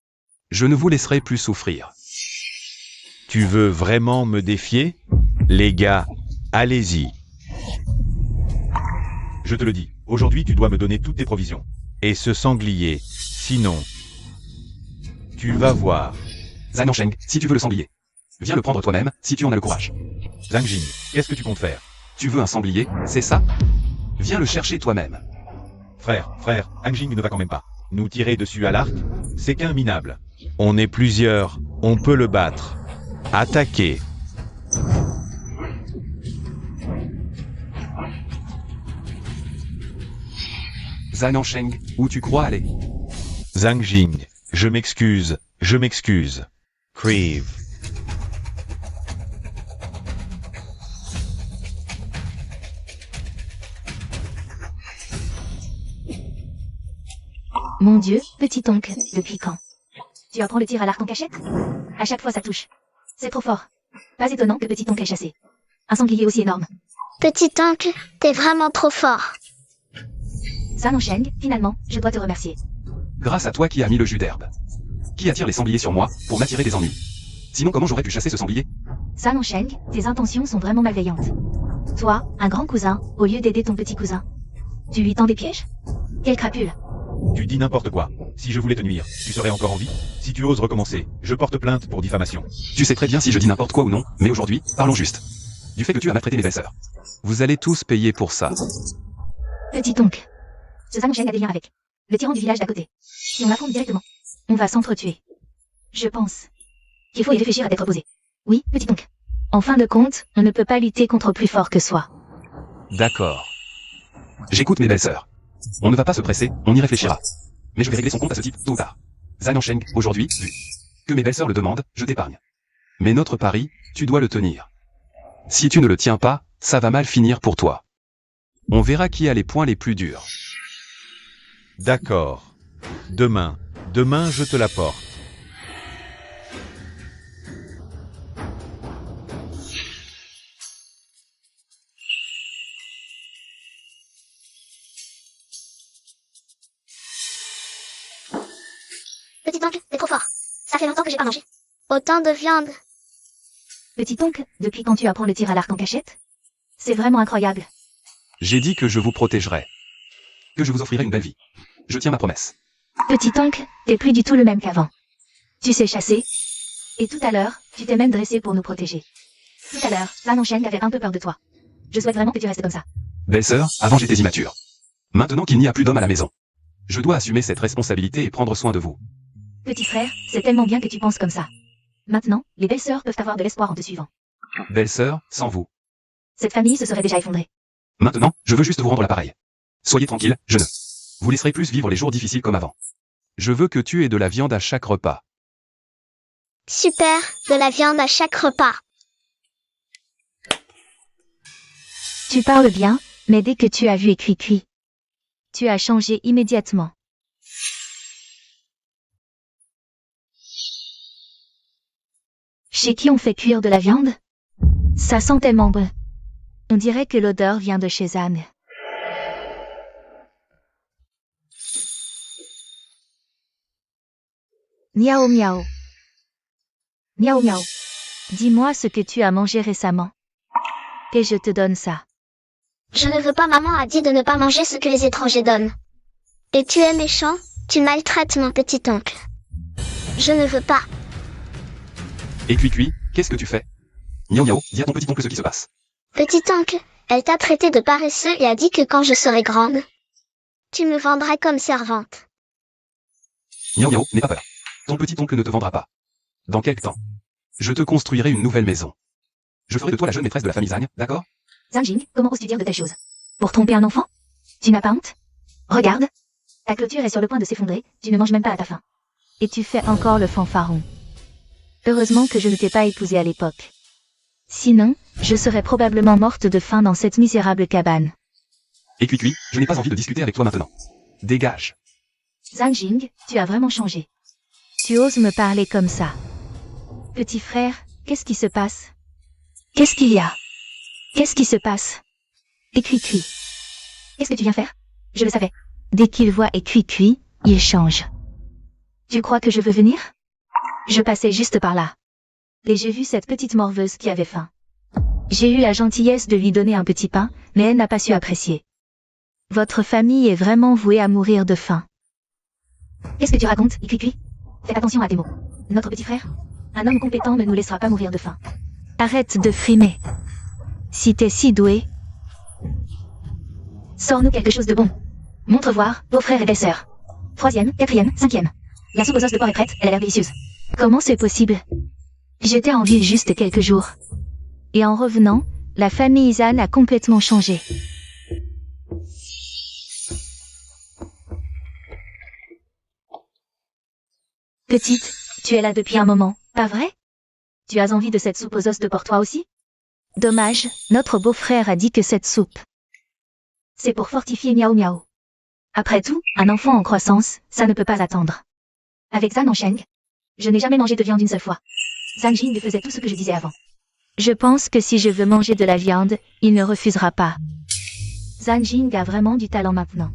Je ne vous laisserai plus souffrir. Tu veux vraiment me défier? Les gars, allez-y. Je te le dis, aujourd'hui tu dois me donner toutes tes provisions. Et ce sanglier, sinon... Tu vas voir. Zhang Sheng, si tu veux le sanglier, viens le prendre toi-même, si tu en as le courage. Zhang Jing, qu'est-ce que tu comptes faire? Tu veux un sanglier, c'est ça? Viens le chercher toi-même. Frère, Zhang Jing ne va quand même pas nous tirer dessus à l'arc, c'est qu'un minable. On est plusieurs, on peut le battre. Attaquez. Zhang Sheng, où tu crois aller? Zhang Jing, je m'excuse. Creve. Mon Dieu, petit oncle, depuis quand? Tu apprends le tir à l'arc en cachette? À chaque fois ça touche. C'est trop fort. Pas étonnant que petit oncle ait chassé un sanglier aussi énorme. Petit oncle, t'es vraiment trop fort. Zhang Sheng, finalement, je dois te remercier. Grâce à toi qui as mis le jus d'herbe. Qui attire les sangliers sur moi, pour m'attirer des ennuis. Sinon comment j'aurais pu chasser ce sanglier? Zhang Sheng, tes intentions sont vraiment malveillantes. Toi, un grand cousin, au lieu d'aider ton petit cousin, tu lui tends des pièges? Quelle crapule! Tu dis n'importe quoi. Si je voulais te nuire, tu serais encore en vie? Si tu oses recommencer, je porte plainte pour diffamation. Tu sais très bien si je dis n'importe quoi ou non, mais aujourd'hui, parlons juste. Du fait que tu as maltraité mes belles-sœurs. Vous allez tous payer pour ça. Petit oncle. Ce Zhang Sheng a des liens avec le tyran du village d'à côté. Si on l'affronte directement, on va s'entretuer. Je pense qu'il faut y réfléchir à tête reposée. Oui, petit oncle. En fin de compte, on ne peut pas lutter contre plus fort que soi. D'accord. J'écoute mes belles-sœurs. On ne va pas se presser, on y réfléchira. Mais je vais régler son compte à ce type tôt ou tard. Zhan Ansheng, aujourd'hui, vu que mes belles-sœurs le demandent, je t'épargne. Mais notre pari, tu dois le tenir. Si tu ne le tiens pas, ça va mal finir pour toi. On verra qui a les points les plus durs. D'accord. Demain je te l'apporte. Petit oncle, t'es trop fort. Ça fait longtemps que j'ai pas mangé. Autant de viande. Petit oncle, depuis quand tu apprends le tir à l'arc en cachette? C'est vraiment incroyable. J'ai dit que je vous protégerai. Que je vous offrirai une belle vie. Je tiens ma promesse. Petit oncle, t'es plus du tout le même qu'avant. Tu sais chasser. Et tout à l'heure, tu t'es même dressé pour nous protéger. Tout à l'heure, Zhan Ansheng avait un peu peur de toi. Je souhaite vraiment que tu restes comme ça. Belle-sœur, avant j'étais immature. Maintenant qu'il n'y a plus d'hommes à la maison. Je dois assumer cette responsabilité et prendre soin de vous. Petit frère, c'est tellement bien que tu penses comme ça. Maintenant, les belles-sœurs peuvent avoir de l'espoir en te suivant. Belle-sœur, sans vous. Cette famille se serait déjà effondrée. Maintenant, je veux juste vous rendre l'appareil. Soyez tranquille, je ne vous laisserai plus vivre les jours difficiles comme avant. Je veux que tu aies de la viande à chaque repas. Super, de la viande à chaque repas. Tu parles bien, mais dès que tu as vu Écui-Cuit, tu as changé immédiatement. Chez qui on fait cuire de la viande? Ça sent tellement bon. On dirait que l'odeur vient de chez Zhan. Miaou miaou. Miaou miaou. Dis-moi ce que tu as mangé récemment. Et je te donne ça. Je ne veux pas, maman a dit de ne pas manger ce que les étrangers donnent. Et tu es méchant, tu maltraites mon petit oncle. Je ne veux pas. Écui-Cuit, qu'est-ce que tu fais? Miaou miaou, dis à ton petit oncle ce qui se passe. Petit oncle, elle t'a traité de paresseux et a dit que quand je serai grande, tu me vendrais comme servante. Miaou miaou, n'aie pas peur. Ton petit oncle ne te vendra pas. Dans quelque temps, je te construirai une nouvelle maison. Je ferai de toi la jeune maîtresse de la famille Zhan, d'accord? Zhan Jing, comment oses-tu dire de telles choses? Pour tromper un enfant? Tu n'as pas honte? Regarde. Ta clôture est sur le point de s'effondrer, tu ne manges même pas à ta faim. Et tu fais encore le fanfaron. Heureusement que je ne t'ai pas épousé à l'époque. Sinon, je serais probablement morte de faim dans cette misérable cabane. Écui-Cuit, je n'ai pas envie de discuter avec toi maintenant. Dégage. Zhan Jing, tu as vraiment changé. Tu oses me parler comme ça. Petit frère, qu'est-ce qui se passe? Qu'est-ce qu'il y a? Qu'est-ce qui se passe? Écui-Cuit. Qu'est-ce que tu viens faire? Je le savais. Dès qu'il voit Écui-Cuit, il change. Tu crois que je veux venir? Je passais juste par là. Et j'ai vu cette petite morveuse qui avait faim. J'ai eu la gentillesse de lui donner un petit pain, mais elle n'a pas su apprécier. Votre famille est vraiment vouée à mourir de faim. Qu'est-ce que tu racontes, Écui-Cuit? Fais attention à tes mots. Notre petit frère, un homme compétent ne nous laissera pas mourir de faim. Arrête de frimer. Si t'es si doué, sors-nous quelque chose de bon. Montre voir, beaux frères et belles-sœurs. 3e, 4e, 5e. La soupe aux os de porc est prête, elle a l'air délicieuse. Comment c'est possible? J'étais en ville juste quelques jours. Et en revenant, la famille Zhan a complètement changé. Petite, tu es là depuis un moment, pas vrai? Tu as envie de cette soupe aux os de porc toi aussi? Dommage, notre beau-frère a dit que cette soupe, c'est pour fortifier Miaou Miaou. Après tout, un enfant en croissance, ça ne peut pas attendre. Avec Zhan Ansheng, je n'ai jamais mangé de viande une seule fois. Zhan Jing faisait tout ce que je disais avant. Je pense que si je veux manger de la viande, il ne refusera pas. Zhan Jing a vraiment du talent maintenant.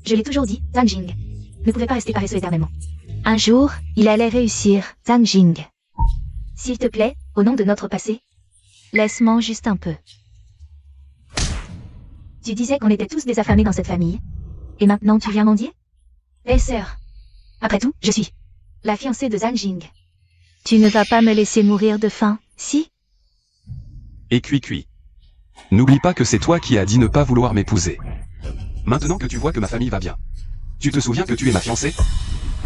Je l'ai toujours dit, Zhan Jing ne pouvait pas rester paresseux éternellement. Un jour, il allait réussir, Zhan Jing. S'il te plaît, au nom de notre passé, laisse-moi juste un peu. Tu disais qu'on était tous des affamés dans cette famille. Et maintenant tu viens mendier? Belle-sœur. Après tout, je suis la fiancée de Zhan Jing. Tu ne vas pas me laisser mourir de faim, si? Écui-Cuit. N'oublie pas que c'est toi qui as dit ne pas vouloir m'épouser. Maintenant que tu vois que ma famille va bien. Tu te souviens que tu es ma fiancée?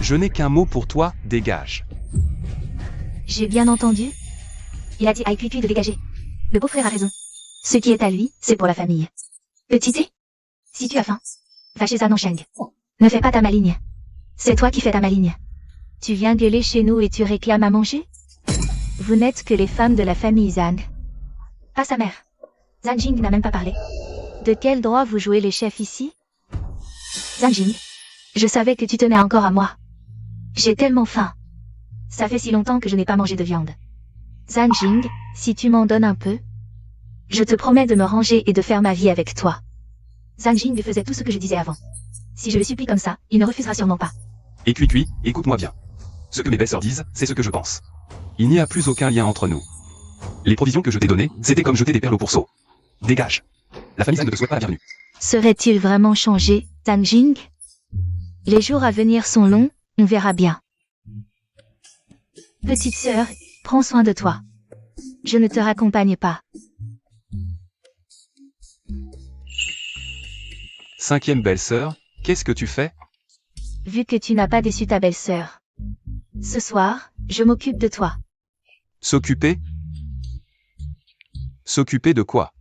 Je n'ai qu'un mot pour toi, dégage. J'ai bien entendu. Il a dit à Cuicui de dégager. Le beau-frère a raison. Ce qui est à lui, c'est pour la famille. Petit thé? Si tu as faim, va chez Zhang. Ne fais pas ta maligne. C'est toi qui fais ta maligne. Tu viens gueuler chez nous et tu réclames à manger? Vous n'êtes que les femmes de la famille Zhang. Pas sa mère. Zhang Jing n'a même pas parlé. De quel droit vous jouez les chefs ici? Zhang Jing, je savais que tu tenais encore à moi. J'ai tellement faim. Ça fait si longtemps que je n'ai pas mangé de viande. Zhang Jing, si tu m'en donnes un peu, je te promets de me ranger et de faire ma vie avec toi. Zhang Jing faisait tout ce que je disais avant. Si je le supplie comme ça, il ne refusera sûrement pas. Et Cuicui, écoute-moi bien. Ce que mes belles-sœurs disent, c'est ce que je pense. Il n'y a plus aucun lien entre nous. Les provisions que je t'ai données, c'était comme jeter des perles au pourceau. Dégage. La famille Zhang ne te souhaite pas la bienvenue. Serait-il vraiment changé, Zhang Jing? Les jours à venir sont longs, on verra bien. Petite sœur, prends soin de toi. Je ne te raccompagne pas. 5e belle-sœur, qu'est-ce que tu fais? Vu que tu n'as pas déçu ta belle-sœur. Ce soir, je m'occupe de toi. S'occuper? S'occuper de quoi?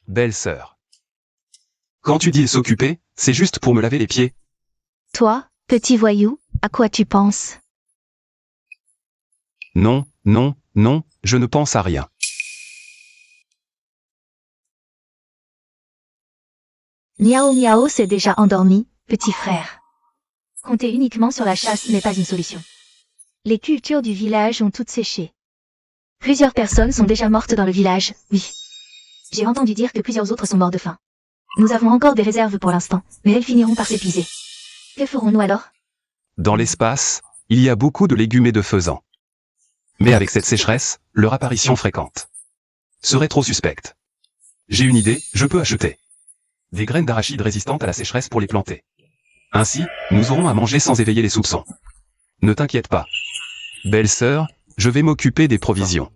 Belle-sœur. Quand tu dis s'occuper, c'est juste pour me laver les pieds. Toi, petit voyou, à quoi tu penses? Non, non, non, je ne pense à rien. Miao Miao s'est déjà endormi, petit frère. Compter uniquement sur la chasse n'est pas une solution. Les cultures du village ont toutes séché. Plusieurs personnes sont déjà mortes dans le village, oui. J'ai entendu dire que plusieurs autres sont morts de faim. Nous avons encore des réserves pour l'instant, mais elles finiront par s'épuiser. Que ferons-nous alors? Dans l'espace, il y a beaucoup de légumes et de faisans. Mais avec cette sécheresse, leur apparition fréquente serait trop suspecte. J'ai une idée, je peux acheter des graines d'arachide résistantes à la sécheresse pour les planter. Ainsi, nous aurons à manger sans éveiller les soupçons. Ne t'inquiète pas. Belle-sœur, je vais m'occuper des provisions.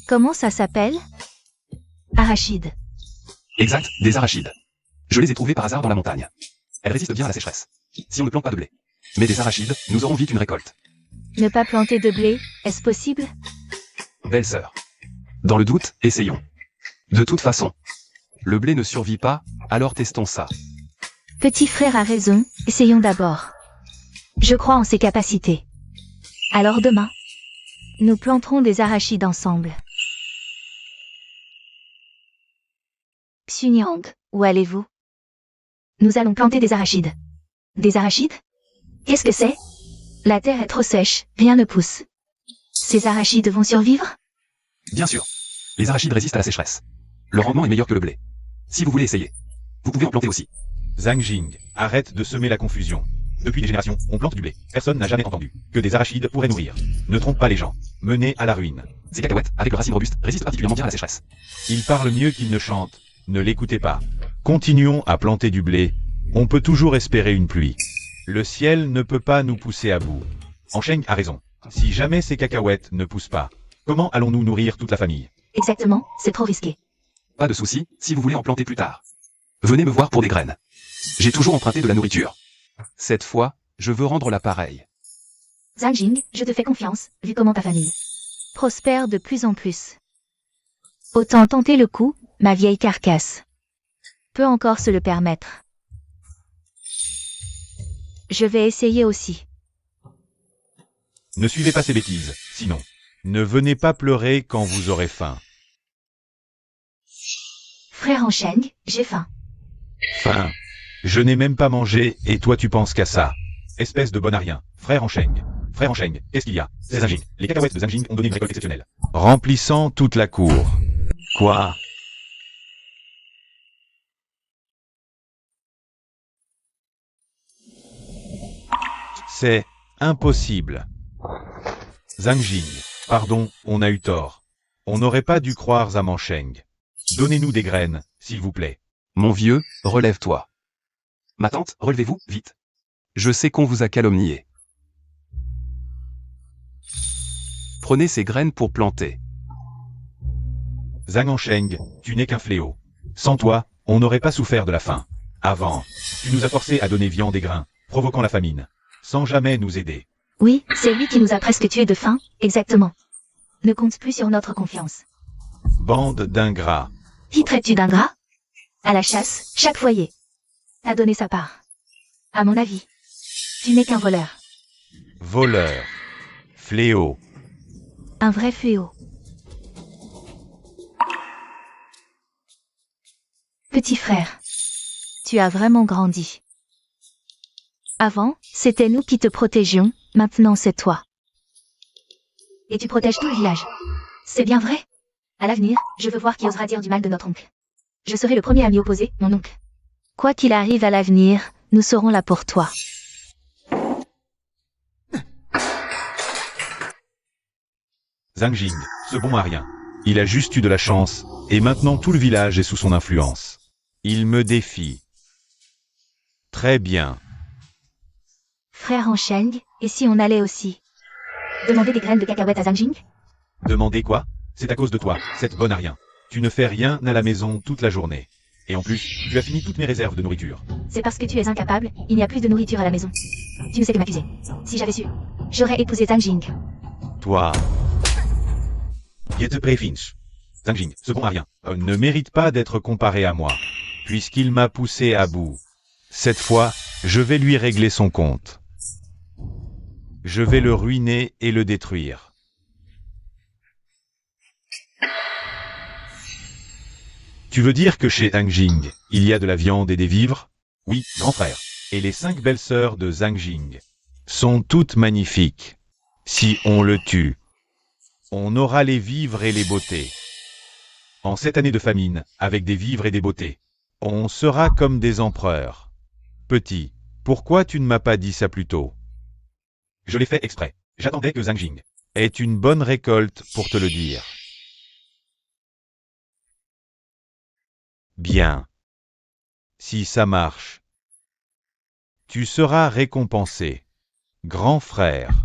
Comment ça s'appelle? Arachide. Exact, des arachides. Je les ai trouvés par hasard dans la montagne. Elles résistent bien à la sécheresse. Si on ne plante pas de blé. Mais des arachides, nous aurons vite une récolte. Ne pas planter de blé, est-ce possible? Belle-sœur. Dans le doute, essayons. De toute façon, le blé ne survit pas, alors testons ça. Petit frère a raison, essayons d'abord. Je crois en ses capacités. Alors demain, nous planterons des arachides ensemble. Xunyang, où allez-vous? Nous allons planter des arachides. Des arachides? Qu'est-ce que c'est? La terre est trop sèche, rien ne pousse. Ces arachides vont survivre? Bien sûr. Les arachides résistent à la sécheresse. Le rendement est meilleur que le blé. Si vous voulez essayer, vous pouvez en planter aussi. Zhang Jing, arrête de semer la confusion. Depuis des générations, on plante du blé. Personne n'a jamais entendu que des arachides pourraient nourrir. Ne trompe pas les gens. Mener à la ruine. Ces cacahuètes, avec leurs racines robustes, résistent particulièrement bien à la sécheresse. Il parle mieux qu'il ne chante. Ne l'écoutez pas. Continuons à planter du blé. On peut toujours espérer une pluie. Le ciel ne peut pas nous pousser à bout. Ensheng a raison. Si jamais ces cacahuètes ne poussent pas, comment allons-nous nourrir toute la famille? Exactement, c'est trop risqué. Pas de souci, si vous voulez en planter plus tard. Venez me voir pour des graines. J'ai toujours emprunté de la nourriture. Cette fois, je veux rendre l'appareil. Zhang Jing, je te fais confiance, vu comment ta famille prospère de plus en plus. Autant tenter le coup, ma vieille carcasse. Peut encore se le permettre. Je vais essayer aussi. Ne suivez pas ces bêtises, sinon, ne venez pas pleurer quand vous aurez faim. Frère Ensheng, j'ai faim. Faim. Je n'ai même pas mangé, et toi tu penses qu'à ça. Espèce de bon à rien. Frère Ensheng. Frère Ensheng, qu'est-ce qu'il y a? C'est Zhang Jing. Les cacahuètes de Zhang Jing ont donné une récolte exceptionnelle. Remplissant toute la cour. Quoi? C'est impossible. Zhang Jing, pardon, on a eu tort. On n'aurait pas dû croire à Mansheng. Donnez-nous des graines, s'il vous plaît. Mon vieux, relève-toi. Ma tante, relevez-vous, vite. Je sais qu'on vous a calomnié. Prenez ces graines pour planter. Zhang Ensheng, tu n'es qu'un fléau. Sans toi, on n'aurait pas souffert de la faim. Avant, tu nous as forcés à donner viande et grains, provoquant la famine, sans jamais nous aider. Oui, c'est lui qui nous a presque tués de faim, exactement. Ne compte plus sur notre confiance. Bande d'ingrats. Qui traites-tu d'ingrat? À la chasse, chaque foyer a donné sa part. À mon avis, tu n'es qu'un voleur. Voleur. Fléau. Un vrai fléau. Petit frère, tu as vraiment grandi. Avant, c'était nous qui te protégions, maintenant c'est toi. Et tu protèges tout le village. C'est bien vrai? À l'avenir, je veux voir qui osera dire du mal de notre oncle. Je serai le premier à m'y opposer, mon oncle. Quoi qu'il arrive à l'avenir, nous serons là pour toi. Zhang Jing, ce bon à rien. Il a juste eu de la chance, et maintenant tout le village est sous son influence. Il me défie. Très bien. Frère en Sheng, et si on allait aussi demander des graines de cacahuètes à Zhang Jing? Demandez quoi? C'est à cause de toi, cette bonne à rien. Tu ne fais rien à la maison toute la journée. Et en plus, tu as fini toutes mes réserves de nourriture. C'est parce que tu es incapable, il n'y a plus de nourriture à la maison. Tu ne sais que m'accuser. Si j'avais su, j'aurais épousé Zhang Jing. Toi. Yete Prefinch. Zhang Jing, ce bon à rien, ne mérite pas d'être comparé à moi, puisqu'il m'a poussé à bout. Cette fois, je vais lui régler son compte. Je vais le ruiner et le détruire. Tu veux dire que chez Zhang Jing, il y a de la viande et des vivres? Oui, grand frère. Et les 5 belles-sœurs de Zhang Jing sont toutes magnifiques. Si on le tue, on aura les vivres et les beautés. En cette année de famine, avec des vivres et des beautés, on sera comme des empereurs. Petit, pourquoi tu ne m'as pas dit ça plus tôt? Je l'ai fait exprès. J'attendais que Zhang Jing ait une bonne récolte pour te le dire. Bien. Si ça marche, tu seras récompensé. Grand frère.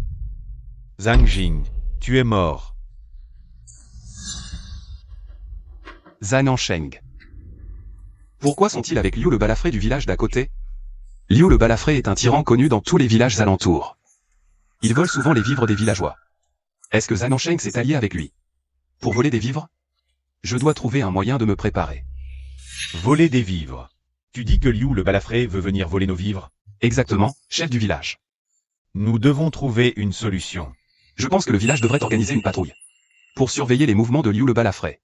Zhang Jing, tu es mort. Zhan Sheng. Pourquoi sont-ils avec Liu le balafré du village d'à côté? Liu le balafré est un tyran connu dans tous les villages alentours. Il vole souvent les vivres des villageois. Est-ce que Zhan Sheng s'est allié avec lui? Pour voler des vivres? Je dois trouver un moyen de me préparer. Voler des vivres. Tu dis que Liu le balafré veut venir voler nos vivres? Exactement, chef du village. Nous devons trouver une solution. Je pense que le village devrait organiser une patrouille pour surveiller les mouvements de Liu le balafré.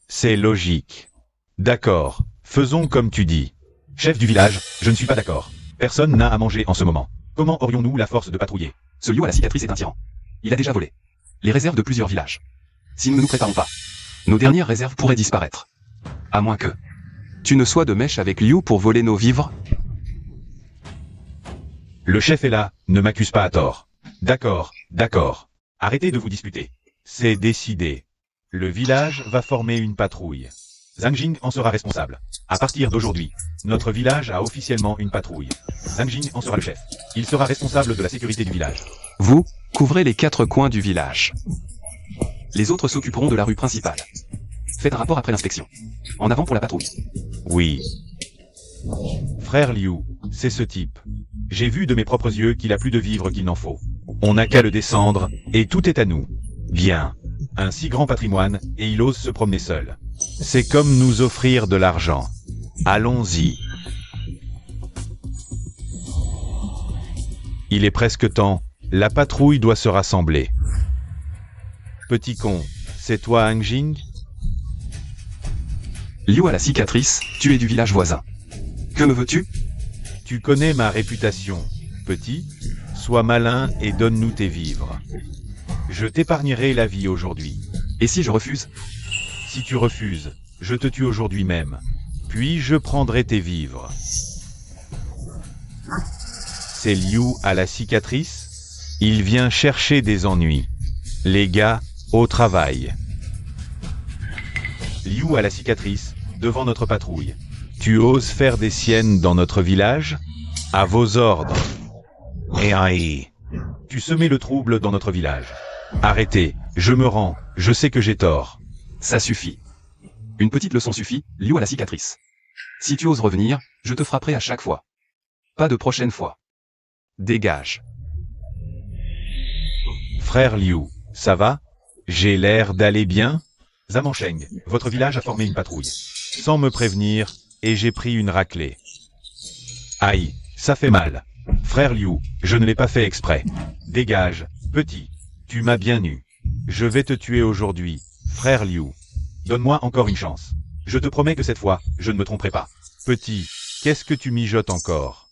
C'est logique. D'accord, faisons comme tu dis. Chef du village, je ne suis pas d'accord. Personne n'a à manger en ce moment. Comment aurions-nous la force de patrouiller? Ce Liu à la cicatrice est un tyran. Il a déjà volé les réserves de plusieurs villages. Si nous ne nous préparons pas, nos dernières réserves pourraient disparaître. À moins que tu ne sois de mèche avec Liu pour voler nos vivres. Le chef est là, ne m'accuse pas à tort. D'accord, d'accord. Arrêtez de vous disputer. C'est décidé. Le village va former une patrouille. Zhang Jing en sera responsable. À partir d'aujourd'hui, notre village a officiellement une patrouille. Zhang Jing en sera le chef. Il sera responsable de la sécurité du village. Vous, couvrez les 4 coins du village. Les autres s'occuperont de la rue principale. Faites un rapport après l'inspection. En avant pour la patrouille. Oui. Frère Liu, c'est ce type. J'ai vu de mes propres yeux qu'il a plus de vivres qu'il n'en faut. On n'a qu'à le descendre, et tout est à nous. Bien. Un si grand patrimoine, et il ose se promener seul. C'est comme nous offrir de l'argent. Allons-y. Il est presque temps, la patrouille doit se rassembler. Petit con, c'est toi Zhang Jing? Liu à la cicatrice, tu es du village voisin. Que me veux-tu? Tu connais ma réputation, petit. Sois malin et donne-nous tes vivres. Je t'épargnerai la vie aujourd'hui. Et si je refuse? Si tu refuses, je te tue aujourd'hui même. Puis je prendrai tes vivres. C'est Liu à la cicatrice? Il vient chercher des ennuis. Les gars, au travail. Liu à la cicatrice, devant notre patrouille. Tu oses faire des siennes dans notre village? À vos ordres. Et aïe. Tu semais le trouble dans notre village. Arrêtez, je me rends, je sais que j'ai tort. Ça suffit. Une petite leçon suffit, Liu à la cicatrice. Si tu oses revenir, je te frapperai à chaque fois. Pas de prochaine fois. Dégage. Frère Liu, ça va? J'ai l'air d'aller bien? Zamansheng, votre village a formé une patrouille. Sans me prévenir, et j'ai pris une raclée. Aïe, ça fait mal. Frère Liu, je ne l'ai pas fait exprès. Dégage, petit. Tu m'as bien eu. Je vais te tuer aujourd'hui, frère Liu. Donne-moi encore une chance. Je te promets que cette fois, je ne me tromperai pas. Petit, qu'est-ce que tu mijotes encore?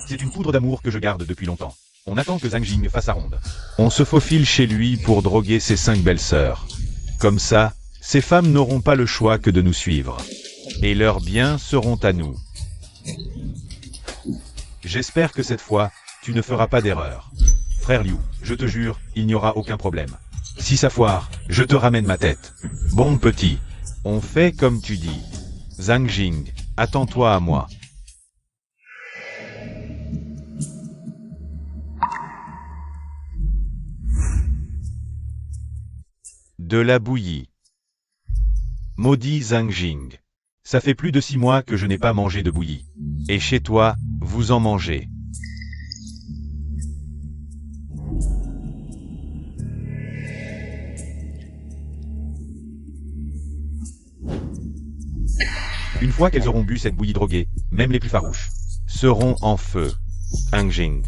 C'est une poudre d'amour que je garde depuis longtemps. On attend que Zhang Jing fasse sa ronde. On se faufile chez lui pour droguer ses 5 belles-sœurs. Comme ça, ces femmes n'auront pas le choix que de nous suivre. Et leurs biens seront à nous. J'espère que cette fois, tu ne feras pas d'erreur. Frère Liu, je te jure, il n'y aura aucun problème. Si ça foire, je te ramène ma tête. Bon petit, on fait comme tu dis. Zhang Jing, attends-toi à moi. De la bouillie. Maudit Zhang Jing. Ça fait plus de 6 mois que je n'ai pas mangé de bouillie. Et chez toi, vous en mangez. Une fois qu'elles auront bu cette bouillie droguée, même les plus farouches seront en feu. Zhang Jing.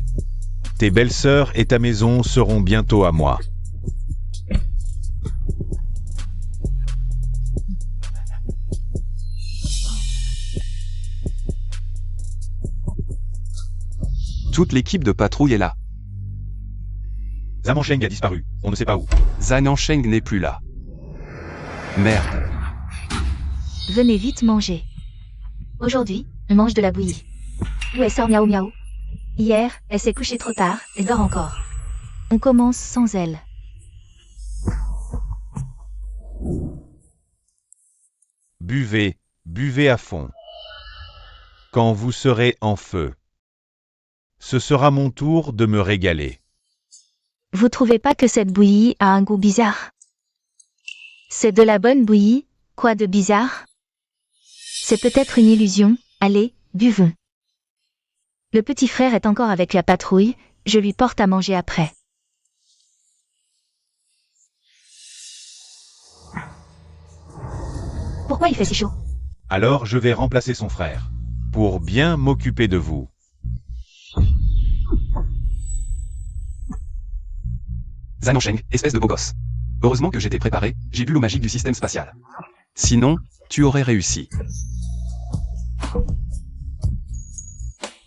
Tes belles-sœurs et ta maison seront bientôt à moi. Toute l'équipe de patrouille est là. Zamansheng a disparu, on ne sait pas où. Zamansheng n'est plus là. Merde. Venez vite manger. Aujourd'hui, on mange de la bouillie. Où est sœur Miaou Miaou? Hier, elle s'est couchée trop tard, elle dort encore. On commence sans elle. Buvez, buvez à fond. Quand vous serez en feu, ce sera mon tour de me régaler. Vous trouvez pas que cette bouillie a un goût bizarre? C'est de la bonne bouillie, quoi de bizarre? C'est peut-être une illusion, allez, buvons. Le petit frère est encore avec la patrouille, je lui porte à manger après. Pourquoi il fait si chaud? Alors je vais remplacer son frère, pour bien m'occuper de vous. Zamansheng, espèce de beau gosse. Heureusement que j'étais préparé, j'ai bu l'eau magique du système spatial. Sinon, tu aurais réussi.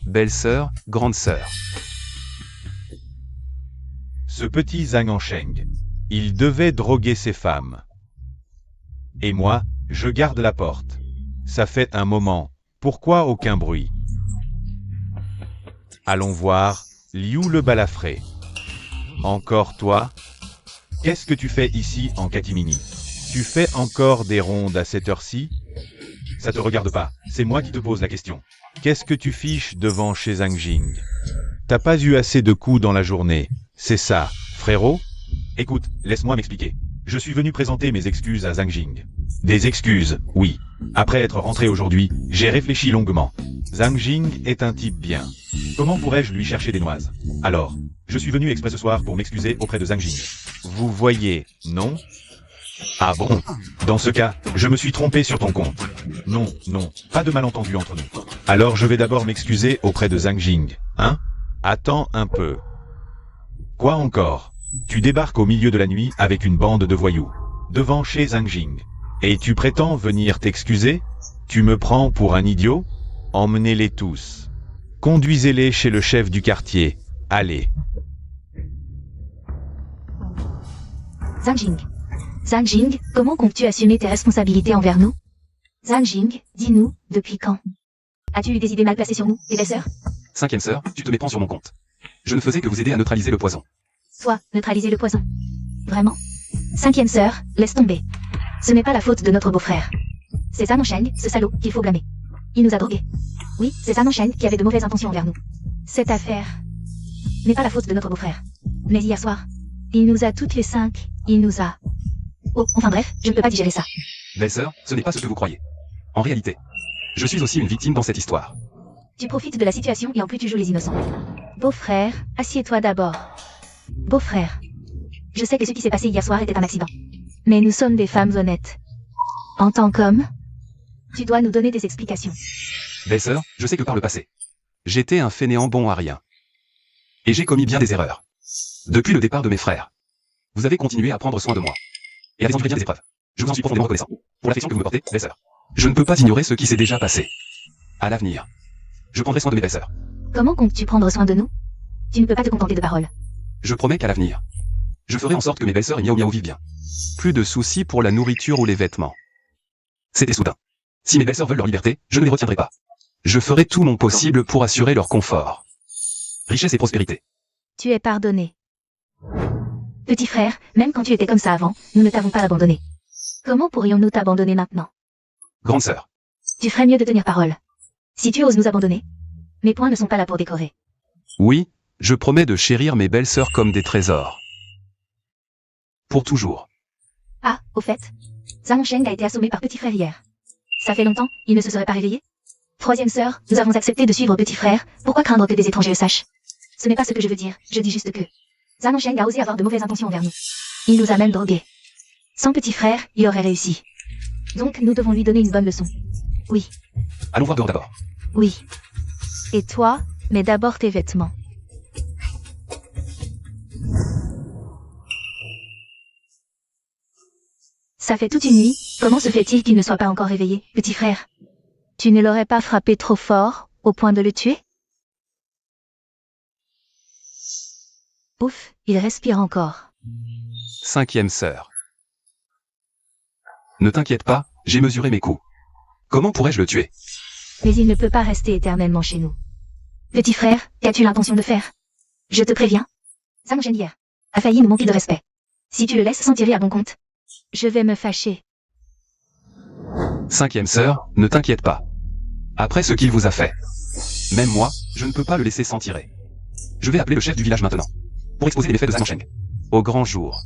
Belle-sœur, grande sœur. Ce petit Zamansheng, il devait droguer ses femmes. Et moi, je garde la porte. Ça fait un moment, pourquoi aucun bruit? Allons voir, Liu le balafré. Encore toi? Qu'est-ce que tu fais ici en catimini? Tu fais encore des rondes à cette heure-ci? Ça te regarde pas, c'est moi qui te pose la question. Qu'est-ce que tu fiches devant chez Zhang Jing? T'as pas eu assez de coups dans la journée, c'est ça, frérot? Écoute, laisse-moi m'expliquer. Je suis venu présenter mes excuses à Zhang Jing. Des excuses, oui. Après être rentré aujourd'hui, j'ai réfléchi longuement. Zhang Jing est un type bien. Comment pourrais-je lui chercher des noises? Alors, je suis venu exprès ce soir pour m'excuser auprès de Zhang Jing. Vous voyez, non? Ah bon? Dans ce cas, je me suis trompé sur ton compte. Non, non, pas de malentendu entre nous. Alors je vais d'abord m'excuser auprès de Zhang Jing, hein? Attends un peu. Quoi encore? Tu débarques au milieu de la nuit avec une bande de voyous, devant chez Zhang Jing. Et tu prétends venir t'excuser? Tu me prends pour un idiot? Emmenez-les tous. Conduisez-les chez le chef du quartier. Allez. Zhang Jing. Zhang Jing, comment comptes-tu assumer tes responsabilités envers nous? Zhang Jing, dis-nous, depuis quand? As-tu eu des idées mal placées sur nous, tes belles-sœurs? 5e sœur, tu te méprends sur mon compte. Je ne faisais que vous aider à neutraliser le poison. Soit, neutraliser le poison. Vraiment? 5e sœur, laisse tomber. Ce n'est pas la faute de notre beau-frère. C'est Zamansheng, ce salaud, qu'il faut blâmer. Il nous a drogués. Oui, c'est Zamansheng qui avait de mauvaises intentions envers nous. Cette affaire n'est pas la faute de notre beau-frère. Mais hier soir, il nous a toutes les 5, il nous a... Oh, enfin bref, je ne peux pas digérer ça. Belle-sœur, ce n'est pas ce que vous croyez. En réalité, je suis aussi une victime dans cette histoire. Tu profites de la situation et en plus tu joues les innocents. Beau-frère, assieds-toi d'abord. Beau-frère, je sais que ce qui s'est passé hier soir était un accident. Mais nous sommes des femmes honnêtes. En tant qu'homme, tu dois nous donner des explications. Belle-sœur, je sais que par le passé, j'étais un fainéant bon à rien. Et j'ai commis bien des erreurs. Depuis le départ de mes frères, vous avez continué à prendre soin de moi. Et à enduré bien des épreuves. Je vous en suis profondément reconnaissant. Pour l'affection que vous me portez, belle-sœur. Je ne peux pas ignorer ce qui s'est déjà passé. À l'avenir, je prendrai soin de mes belles-sœurs. Comment comptes-tu prendre soin de nous? Tu ne peux pas te contenter de paroles. Je promets qu'à l'avenir, je ferai en sorte que mes belles-sœurs et Miao Miao vivent bien. Plus de soucis pour la nourriture ou les vêtements. C'était soudain. Si mes belles-sœurs veulent leur liberté, je ne les retiendrai pas. Je ferai tout mon possible pour assurer leur confort. Richesse et prospérité. Tu es pardonné. Petit frère, même quand tu étais comme ça avant, nous ne t'avons pas abandonné. Comment pourrions-nous t'abandonner maintenant? Grande sœur. Tu ferais mieux de tenir parole. Si tu oses nous abandonner, mes poings ne sont pas là pour décorer. Oui, je promets de chérir mes belles-sœurs comme des trésors. Pour toujours. Ah, au fait, Zhang Sheng a été assommé par petit frère hier. Ça fait longtemps, il ne se serait pas réveillé? Troisième sœur, nous avons accepté de suivre petit frère, pourquoi craindre que des étrangers le sachent? Ce n'est pas ce que je veux dire, je dis juste que Zhang Sheng a osé avoir de mauvaises intentions envers nous. Il nous a même drogués. Sans petit frère, il aurait réussi. Donc nous devons lui donner une bonne leçon. Oui, Allons voir dehors d'abord. oui. Et toi, mais d'abord tes vêtements. Ça fait toute une nuit, comment se fait-il qu'il ne soit pas encore réveillé, petit frère? Tu ne l'aurais pas frappé trop fort, au point de le tuer? Ouf, il respire encore. Cinquième sœur. Ne t'inquiète pas, j'ai mesuré mes coups. Comment pourrais-je le tuer? Mais il ne peut pas rester éternellement chez nous. Petit frère, qu'as-tu l'intention de faire? Je te préviens. Zhang Sheng hier a failli nous manquer de respect. Si tu le laisses s'en tirer à bon compte, je vais me fâcher. Cinquième sœur, ne t'inquiète pas. Après ce qu'il vous a fait, même moi, je ne peux pas le laisser s'en tirer. Je vais appeler le chef du village maintenant, pour exposer les méfaits de Zhang Sheng. Au grand jour.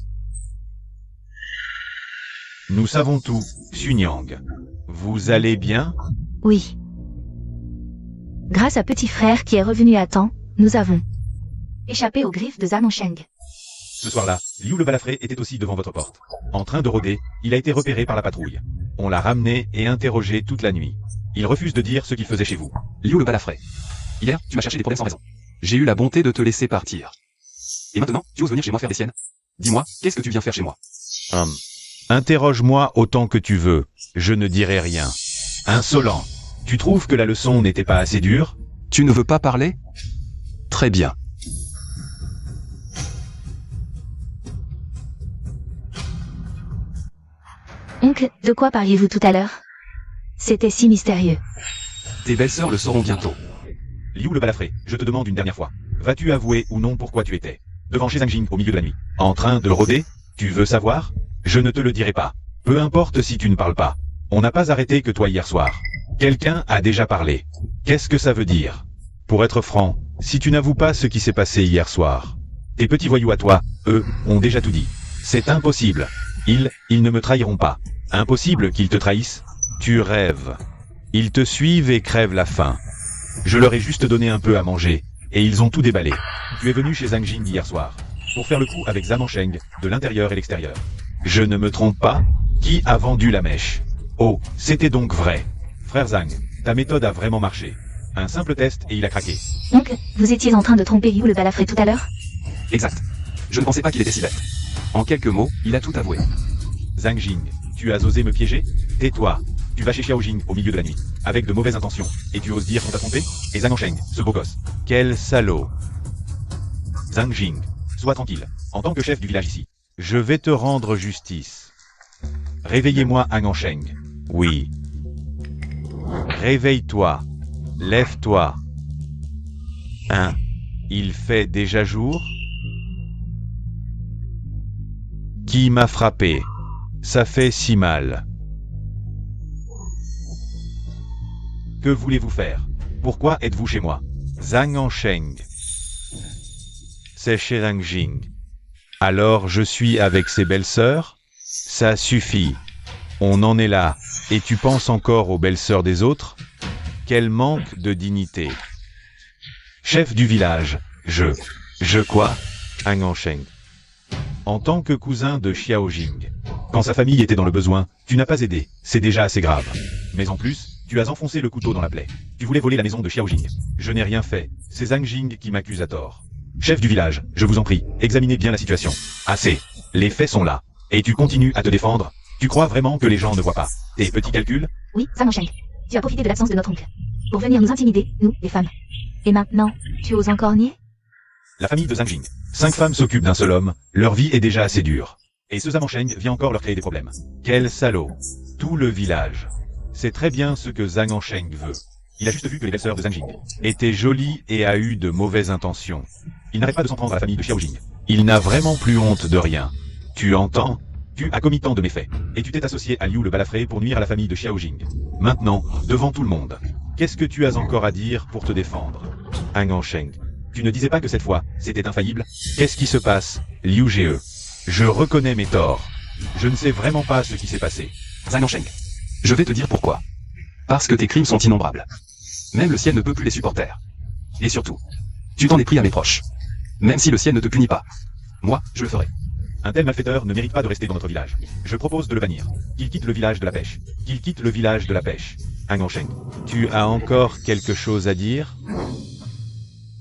Nous savons tout, Xunyang. Vous allez bien? Oui. Grâce à petit frère qui est revenu à temps, nous avons échappé aux griffes de Zhang Sheng. Ce soir-là, Liu le balafré était aussi devant votre porte. En train de rôder, il a été repéré par la patrouille. On l'a ramené et interrogé toute la nuit. Il refuse de dire ce qu'il faisait chez vous. Liu le balafré. Hier, tu m'as cherché des problèmes sans raison. J'ai eu la bonté de te laisser partir. Et maintenant, tu oses venir chez moi faire des siennes? Dis-moi, qu'est-ce que tu viens faire chez moi? Interroge-moi autant que tu veux. Je ne dirai rien. Insolent. Tu trouves que la leçon n'était pas assez dure? Tu ne veux pas parler? Très bien. Oncle, de quoi parliez-vous tout à l'heure? C'était si mystérieux. Tes belles-sœurs le sauront bientôt. Liu le balafré, je te demande une dernière fois. Vas-tu avouer ou non pourquoi tu étais devant chez Zhang Jing au milieu de la nuit, en train de rôder? Tu veux savoir? Je ne te le dirai pas. Peu importe si tu ne parles pas. On n'a pas arrêté que toi hier soir. Quelqu'un a déjà parlé. Qu'est-ce que ça veut dire? Pour être franc, si tu n'avoues pas ce qui s'est passé hier soir, tes petits voyous à toi, eux, ont déjà tout dit. C'est impossible. Ils ne me trahiront pas. Impossible qu'ils te trahissent. Tu rêves. Ils te suivent et crèvent la faim. Je leur ai juste donné un peu à manger, et ils ont tout déballé. Tu es venu chez Zhang Jing hier soir, pour faire le coup avec Zhang Sheng, de l'intérieur et l'extérieur. Je ne me trompe pas? Qui a vendu la mèche? Oh, c'était donc vrai. Frère Zhang, ta méthode a vraiment marché. Un simple test et il a craqué. Oncle, vous étiez en train de tromper Liu le balafré tout à l'heure? Exact. Je ne pensais pas qu'il était si bête. En quelques mots, il a tout avoué. Zhang Jing, tu as osé me piéger? Tais-toi. Tu vas chez Xiao Jing au milieu de la nuit, avec de mauvaises intentions, et tu oses dire qu'on t'a trompé? Et Zhang Sheng, ce beau gosse. Quel salaud. Zhang Jing, sois tranquille. En tant que chef du village ici, je vais te rendre justice. Réveillez-moi Zhang Sheng. Oui. Réveille-toi. Lève-toi. Hein? Il fait déjà jour? Qui m'a frappé? Ça fait si mal. Que voulez-vous faire? Pourquoi êtes-vous chez moi? Zhang Sheng. C'est chez Zhang Jing. Alors je suis avec ses belles-sœurs? Ça suffit. On en est là, et tu penses encore aux belles-sœurs des autres? Quel manque de dignité. Chef du village, je quoi? Han Ansheng. En tant que cousin de Xiaojing, quand sa famille était dans le besoin, tu n'as pas aidé, c'est déjà assez grave. Mais en plus, tu as enfoncé le couteau dans la plaie. Tu voulais voler la maison de Xiaojing. Je n'ai rien fait, c'est Zhang Jing qui m'accuse à tort. Chef du village, je vous en prie, examinez bien la situation. Assez. Les faits sont là. Et tu continues à te défendre? Tu crois vraiment que les gens ne voient pas tes petits calculs? Oui, Zhang Ansheng. Tu as profité de l'absence de notre oncle pour venir nous intimider, nous, les femmes. Et maintenant, tu oses encore nier? La famille de Zhang Jing. 5 femmes s'occupent d'un seul homme, leur vie est déjà assez dure. Et ce Zhang Ansheng vient encore leur créer des problèmes. Quel salaud. Tout le village. C'est très bien ce que Zhang Ansheng veut. Il a juste vu que les belles-sœurs de Zhang Jing étaient jolies et a eu de mauvaises intentions. Il n'arrête pas de s'en prendre à la famille de Xiaojing. Il n'a vraiment plus honte de rien. Tu entends? Tu as commis tant de méfaits, et tu t'es associé à Liu le balafré pour nuire à la famille de Xiaojing. Maintenant, devant tout le monde, qu'est-ce que tu as encore à dire pour te défendre? Han Ansheng, tu ne disais pas que cette fois, c'était infaillible? Qu'est-ce qui se passe, Liu Ge? Je reconnais mes torts. Je ne sais vraiment pas ce qui s'est passé. Zhang Ansheng. Je vais te dire pourquoi. Parce que tes crimes sont innombrables. Même le ciel ne peut plus les supporter. Et surtout, tu t'en es pris à mes proches. Même si le ciel ne te punit pas. Moi, je le ferai. Un tel malfaiteur ne mérite pas de rester dans notre village. Je propose de le bannir. Qu'il quitte le village de la pêche. Qu'il quitte le village de la pêche. Han Ansheng, tu as encore quelque chose à dire?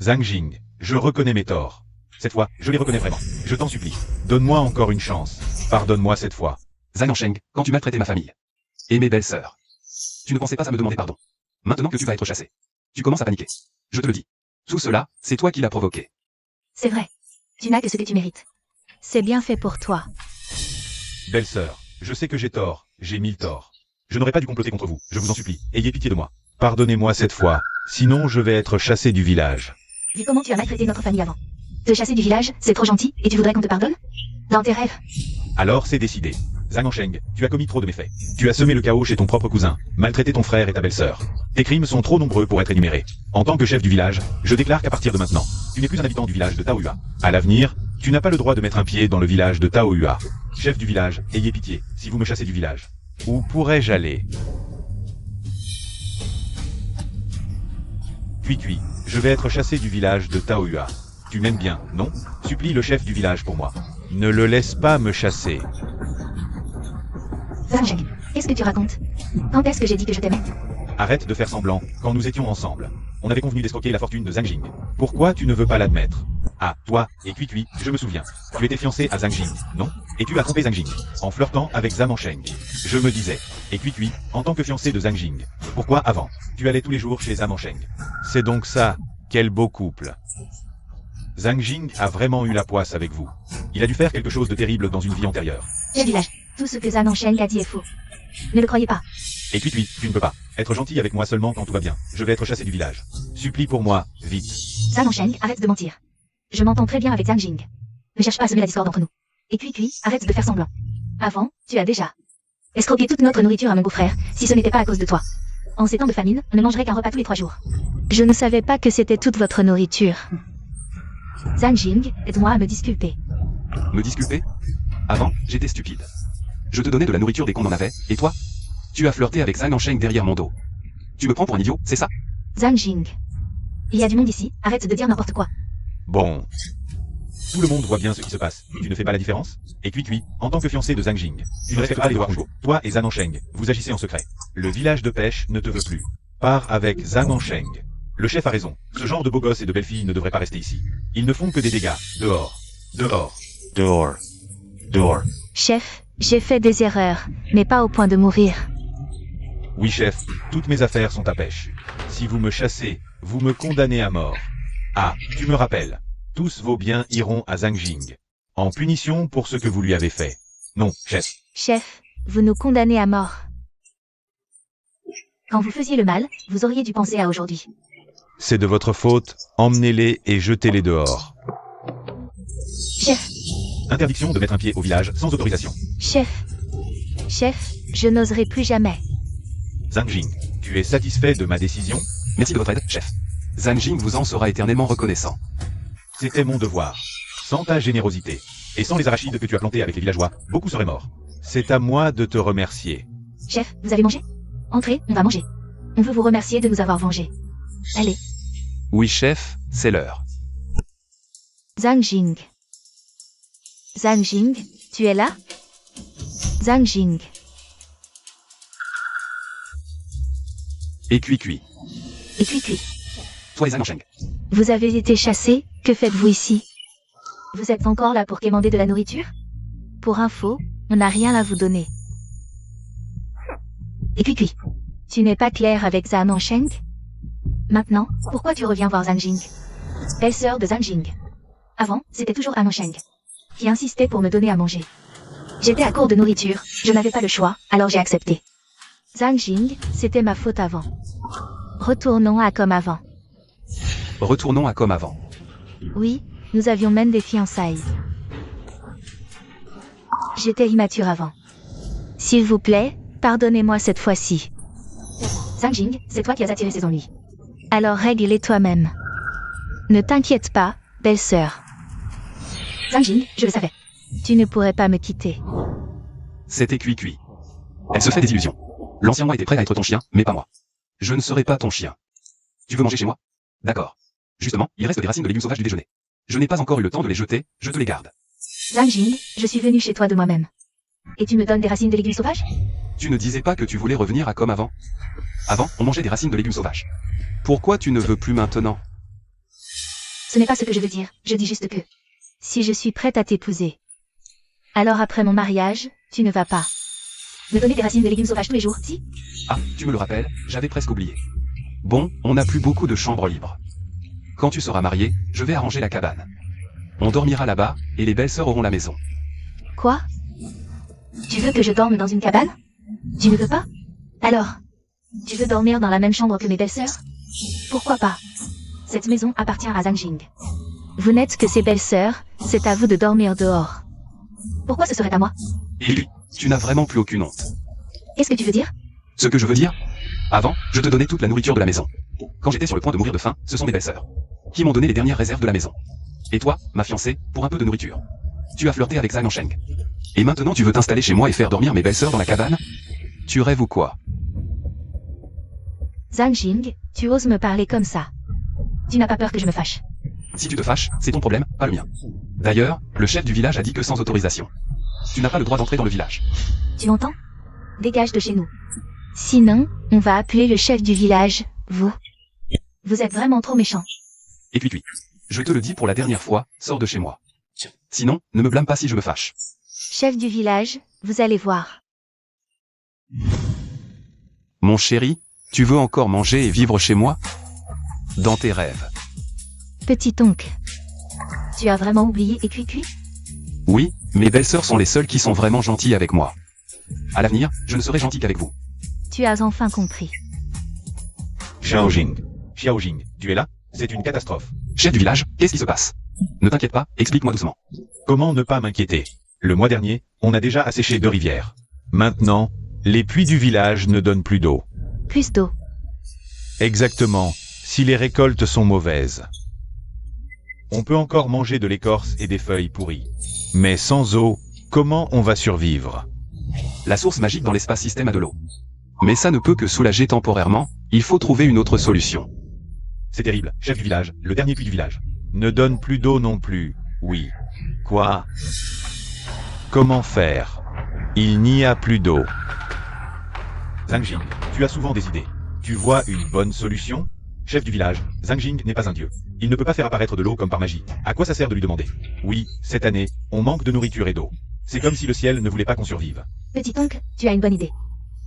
Zhang Jing, je reconnais mes torts. Cette fois, je les reconnais vraiment. Je t'en supplie. Donne-moi encore une chance. Pardonne-moi cette fois. Zhang Ansheng, quand tu maltraitais ma famille. Et mes belles-sœurs. Tu ne pensais pas à me demander pardon. Maintenant que tu vas être chassé. Tu commences à paniquer. Je te le dis. Tout cela, c'est toi qui l'as provoqué. C'est vrai. Tu n'as que ce que tu mérites. C'est bien fait pour toi. Belle-sœur, je sais que j'ai tort. J'ai 1000 torts. Je n'aurais pas dû comploter contre vous. Je vous en supplie. Ayez pitié de moi. Pardonnez-moi cette fois. Sinon, je vais être chassé du village. Vu comment tu as maltraité notre famille avant. Te chasser du village, c'est trop gentil, et tu voudrais qu'on te pardonne? Dans tes rêves? Alors c'est décidé. Zhang Ansheng, tu as commis trop de méfaits. Tu as semé le chaos chez ton propre cousin, maltraité ton frère et ta belle-sœur. Tes crimes sont trop nombreux pour être énumérés. En tant que chef du village, je déclare qu'à partir de maintenant, tu n'es plus un habitant du village de Taoyuan. À l'avenir, tu n'as pas le droit de mettre un pied dans le village de Taoyuan. Chef du village, ayez pitié, si vous me chassez du village. Où pourrais-je aller? Cui, je vais être chassé du village de Taoyuan. Tu m'aimes bien, non? Supplie le chef du village pour moi. Ne le laisse pas me chasser. Zhang Ansheng, qu'est-ce que tu racontes? Quand est-ce que j'ai dit que je t'aimais? Arrête de faire semblant, quand nous étions ensemble. On avait convenu d'escroquer la fortune de Zhang Jing. Pourquoi tu ne veux pas l'admettre? Ah, toi, et Cui, je me souviens. Tu étais fiancé à Zhang Jing, non? Et tu as trompé Zhang Jing, en flirtant avec Zhang Ansheng. Je me disais. Et Cui, en tant que fiancé de Zhang Jing. Pourquoi avant? Tu allais tous les jours chez Zhang Ansheng. C'est donc ça, quel beau couple. Zhang Jing a vraiment eu la poisse avec vous. Il a dû faire quelque chose de terrible dans une vie antérieure. Chef du village, tout ce que Zhang Ansheng a dit est faux. Ne le croyez pas. Et Cui, tu ne peux pas être gentil avec moi seulement quand tout va bien. Je vais être chassé du village. Supplie pour moi, vite. Zhang Ansheng, arrête de mentir. Je m'entends très bien avec Zhang Jing. Ne cherche pas à semer la discorde entre nous. Et Cui, arrête de faire semblant. Avant, tu as déjà escroqué toute notre nourriture à mon beau-frère, si ce n'était pas à cause de toi. En ces temps de famine, on ne mangerait qu'un repas tous les 3 jours. Je ne savais pas que c'était toute votre nourriture. Zhang Jing, aide-moi à me disculper. Me disculper? Avant, j'étais stupide. Je te donnais de la nourriture dès qu'on en avait, et toi? Tu as flirté avec Zhang Ansheng derrière mon dos. Tu me prends pour un idiot, c'est ça? Zhang Jing. Il y a du monde ici, arrête de dire n'importe quoi. Bon. Tout le monde voit bien ce qui se passe. Tu ne fais pas la différence? Et Cui, en tant que fiancé de Zhang Jing, tu ne respectes pas les devoirs conjugaux. Toi et Zhang Ansheng, vous agissez en secret. Le village de pêche ne te veut plus. Pars avec Zhang Ansheng. Le chef a raison. Ce genre de beaux gosses et de belles filles ne devraient pas rester ici. Ils ne font que des dégâts. Dehors. Dehors. Dehors. Dehors. Chef, j'ai fait des erreurs, mais pas au point de mourir. Oui chef, toutes mes affaires sont à pêche. Si vous me chassez, vous me condamnez à mort. Ah, tu me rappelles. Tous vos biens iront à Zhang Jing. En punition pour ce que vous lui avez fait. Non, chef. Chef, vous nous condamnez à mort. Quand vous faisiez le mal, vous auriez dû penser à aujourd'hui. C'est de votre faute, emmenez-les et jetez-les dehors. Chef. Interdiction de mettre un pied au village sans autorisation. Chef. Chef, je n'oserai plus jamais. Zhang Jing, tu es satisfait de ma décision? Merci de votre aide, chef. Zhang Jing vous en sera éternellement reconnaissant. C'était mon devoir. Sans ta générosité, et sans les arachides que tu as plantés avec les villageois, beaucoup seraient morts. C'est à moi de te remercier. Chef, vous avez mangé? Entrez, on va manger. On veut vous remercier de nous avoir vengés. Allez. Oui chef, c'est l'heure. Zhang Jing. Zhang Jing, tu es là? Zhang Jing. Et cuit. Et cuit. Toi et Zhang Sheng. Vous avez été chassé, que faites-vous ici? Vous êtes encore là pour quémander de la nourriture? Pour info, on n'a rien à vous donner. Et cuit. Tu n'es pas clair avec Zhang Sheng? Maintenant, pourquoi tu reviens voir Zhang Jing? Belle-sœur de Zhang Jing. Avant, c'était toujours Zhang Sheng qui insistait pour me donner à manger. J'étais à court de nourriture, je n'avais pas le choix, alors j'ai accepté. Zhang Jing, c'était ma faute avant. Retournons à comme avant. Retournons à comme avant. Oui, nous avions même des fiançailles. J'étais immature avant. S'il vous plaît, pardonnez-moi cette fois-ci. Zhang Jing, c'est toi qui as attiré ses ennuis. Alors règle-les toi-même. Ne t'inquiète pas, belle-sœur. Zhang Jing, je le savais. Tu ne pourrais pas me quitter. C'était cuit. Elle se fait des illusions. L'ancien moi était prêt à être ton chien, mais pas moi. Je ne serai pas ton chien. Tu veux manger chez moi? D'accord. Justement, il reste des racines de légumes sauvages du déjeuner. Je n'ai pas encore eu le temps de les jeter, je te les garde. Zhang Jing, je suis venu chez toi de moi-même. Et tu me donnes des racines de légumes sauvages? Tu ne disais pas que tu voulais revenir à comme avant? Avant, on mangeait des racines de légumes sauvages. Pourquoi tu ne veux plus maintenant? Ce n'est pas ce que je veux dire, je dis juste que... Si je suis prête à t'épouser, alors après mon mariage, tu ne vas pas me donner des racines de légumes sauvages tous les jours, si? Ah, tu me le rappelles, j'avais presque oublié. Bon, on n'a plus beaucoup de chambres libres. Quand tu seras marié, je vais arranger la cabane. On dormira là-bas, et les belles-sœurs auront la maison. Quoi? Tu veux que je dorme dans une cabane? Tu ne veux pas? Alors, tu veux dormir dans la même chambre que mes belles-sœurs? Pourquoi pas? Cette maison appartient à Zhang Jing. Vous n'êtes que ses belles-sœurs, c'est à vous de dormir dehors. Pourquoi ce serait à moi? Et lui, tu n'as vraiment plus aucune honte. Qu'est-ce que tu veux dire? Ce que je veux dire? Avant, je te donnais toute la nourriture de la maison. Quand j'étais sur le point de mourir de faim, ce sont mes belles-sœurs qui m'ont donné les dernières réserves de la maison. Et toi, ma fiancée, pour un peu de nourriture. Tu as flirté avec Zhang Sheng. Et maintenant tu veux t'installer chez moi et faire dormir mes belles-sœurs dans la cabane? Tu rêves ou quoi? Zhang Jing, tu oses me parler comme ça. Tu n'as pas peur que je me fâche? Si tu te fâches, c'est ton problème, pas le mien. D'ailleurs, le chef du village a dit que sans autorisation. Tu n'as pas le droit d'entrer dans le village. Tu m'entends? Dégage de chez nous. Sinon, on va appeler le chef du village, vous. Vous êtes vraiment trop méchant. Et puis, je te le dis pour la dernière fois, sors de chez moi. Sinon, ne me blâme pas si je me fâche. Chef du village, vous allez voir. Mon chéri, tu veux encore manger et vivre chez moi? Dans tes rêves. Petit oncle. Tu as vraiment oublié et cuit? Oui, mes belles-sœurs sont les seules qui sont vraiment gentilles avec moi. À l'avenir, je ne serai gentil qu'avec vous. Tu as enfin compris. Xiaojing, tu es là? C'est une catastrophe. Chef du village, qu'est-ce qui se passe? Ne t'inquiète pas, explique-moi doucement. Comment ne pas m'inquiéter? Le mois dernier, on a déjà asséché 2 rivières. Maintenant, les puits du village ne donnent plus d'eau. Plus d'eau. Exactement, si les récoltes sont mauvaises. On peut encore manger de l'écorce et des feuilles pourries. Mais sans eau, comment on va survivre? La source magique dans l'espace système a de l'eau. Mais ça ne peut que soulager temporairement, il faut trouver une autre solution. C'est terrible, chef du village, le dernier puits du village. Ne donne plus d'eau non plus, oui. Quoi? Comment faire? Il n'y a plus d'eau. Zhang Jing, tu as souvent des idées. Tu vois une bonne solution? Chef du village, Zhang Jing n'est pas un dieu. Il ne peut pas faire apparaître de l'eau comme par magie. À quoi ça sert de lui demander? Oui, cette année, on manque de nourriture et d'eau. C'est comme si le ciel ne voulait pas qu'on survive. Petit oncle, tu as une bonne idée.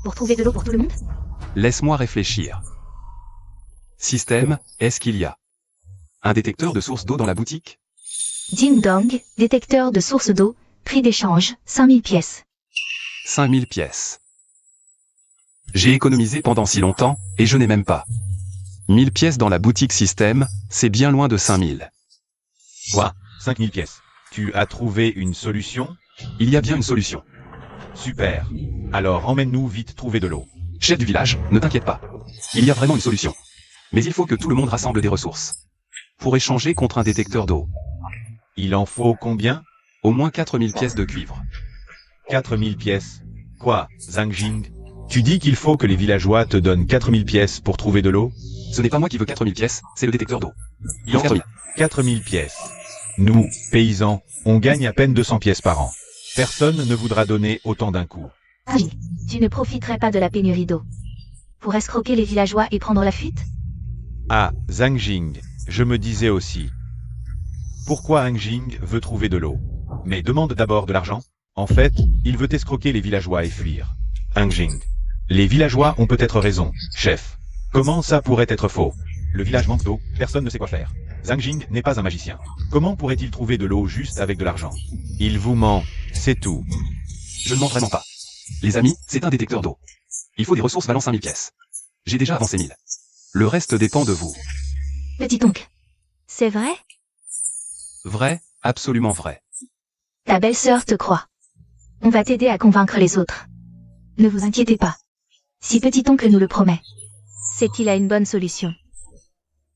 Pour trouver de l'eau pour tout le monde? Laisse-moi réfléchir. Système, est-ce qu'il y a un détecteur de source d'eau dans la boutique? Ding dong, détecteur de source d'eau, prix d'échange, 5000 pièces. 5000 pièces. J'ai économisé pendant si longtemps, et je n'ai même pas 1000 pièces dans la boutique système, c'est bien loin de 5000. Quoi? 5000 pièces. Tu as trouvé une solution? Il y a bien une solution. Super. Alors emmène-nous vite trouver de l'eau. Chef du village, ne t'inquiète pas. Il y a vraiment une solution. Mais il faut que tout le monde rassemble des ressources. Pour échanger contre un détecteur d'eau. Il en faut combien? Au moins 4000 pièces de cuivre. 4000 pièces. Quoi, Zhang Jing? Tu dis qu'il faut que les villageois te donnent 4000 pièces pour trouver de l'eau? Ce n'est pas moi qui veux 4000 pièces, c'est le détecteur d'eau. Il en fait 4000. 4000 pièces. Nous, paysans, on gagne à peine 200 pièces par an. Personne ne voudra donner autant d'un coup. Oui, tu ne profiterais pas de la pénurie d'eau pour escroquer les villageois et prendre la fuite? Ah, Zhang Jing, je me disais aussi. Pourquoi Zhang Jing veut trouver de l'eau? Mais demande d'abord de l'argent. En fait, il veut escroquer les villageois et fuir. Zhang Jing. Les villageois ont peut-être raison, chef. Comment ça pourrait être faux? Le village manque d'eau, personne ne sait quoi faire. Zhang Jing n'est pas un magicien. Comment pourrait-il trouver de l'eau juste avec de l'argent? Il vous ment, c'est tout. Je ne mens vraiment pas. Les amis, c'est un détecteur d'eau. Il faut des ressources valant 5000 pièces. J'ai déjà avancé 1000. Le reste dépend de vous. Petit oncle. C'est vrai? Vrai, absolument vrai. Ta belle-sœur te croit. On va t'aider à convaincre les autres. Ne vous inquiétez pas. Si petit oncle nous le promet, c'est qu'il a une bonne solution.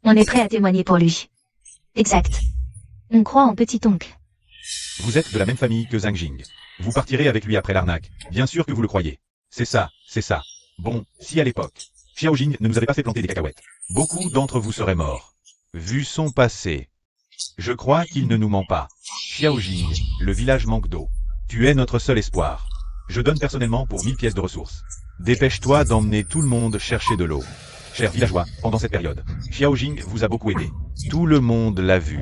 On est prêt à témoigner pour lui. Exact. On croit en petit oncle. Vous êtes de la même famille que Zhang Jing. Vous partirez avec lui après l'arnaque. Bien sûr que vous le croyez. C'est ça, c'est ça. Bon, si à l'époque, Xiao Jing ne nous avait pas fait planter des cacahuètes, beaucoup d'entre vous seraient morts. Vu son passé, je crois qu'il ne nous ment pas. Xiao Jing, le village manque d'eau. Tu es notre seul espoir. Je donne personnellement pour 1000 pièces de ressources. Dépêche-toi d'emmener tout le monde chercher de l'eau. Chers villageois, pendant cette période, Xiao Jing vous a beaucoup aidé. Tout le monde l'a vu.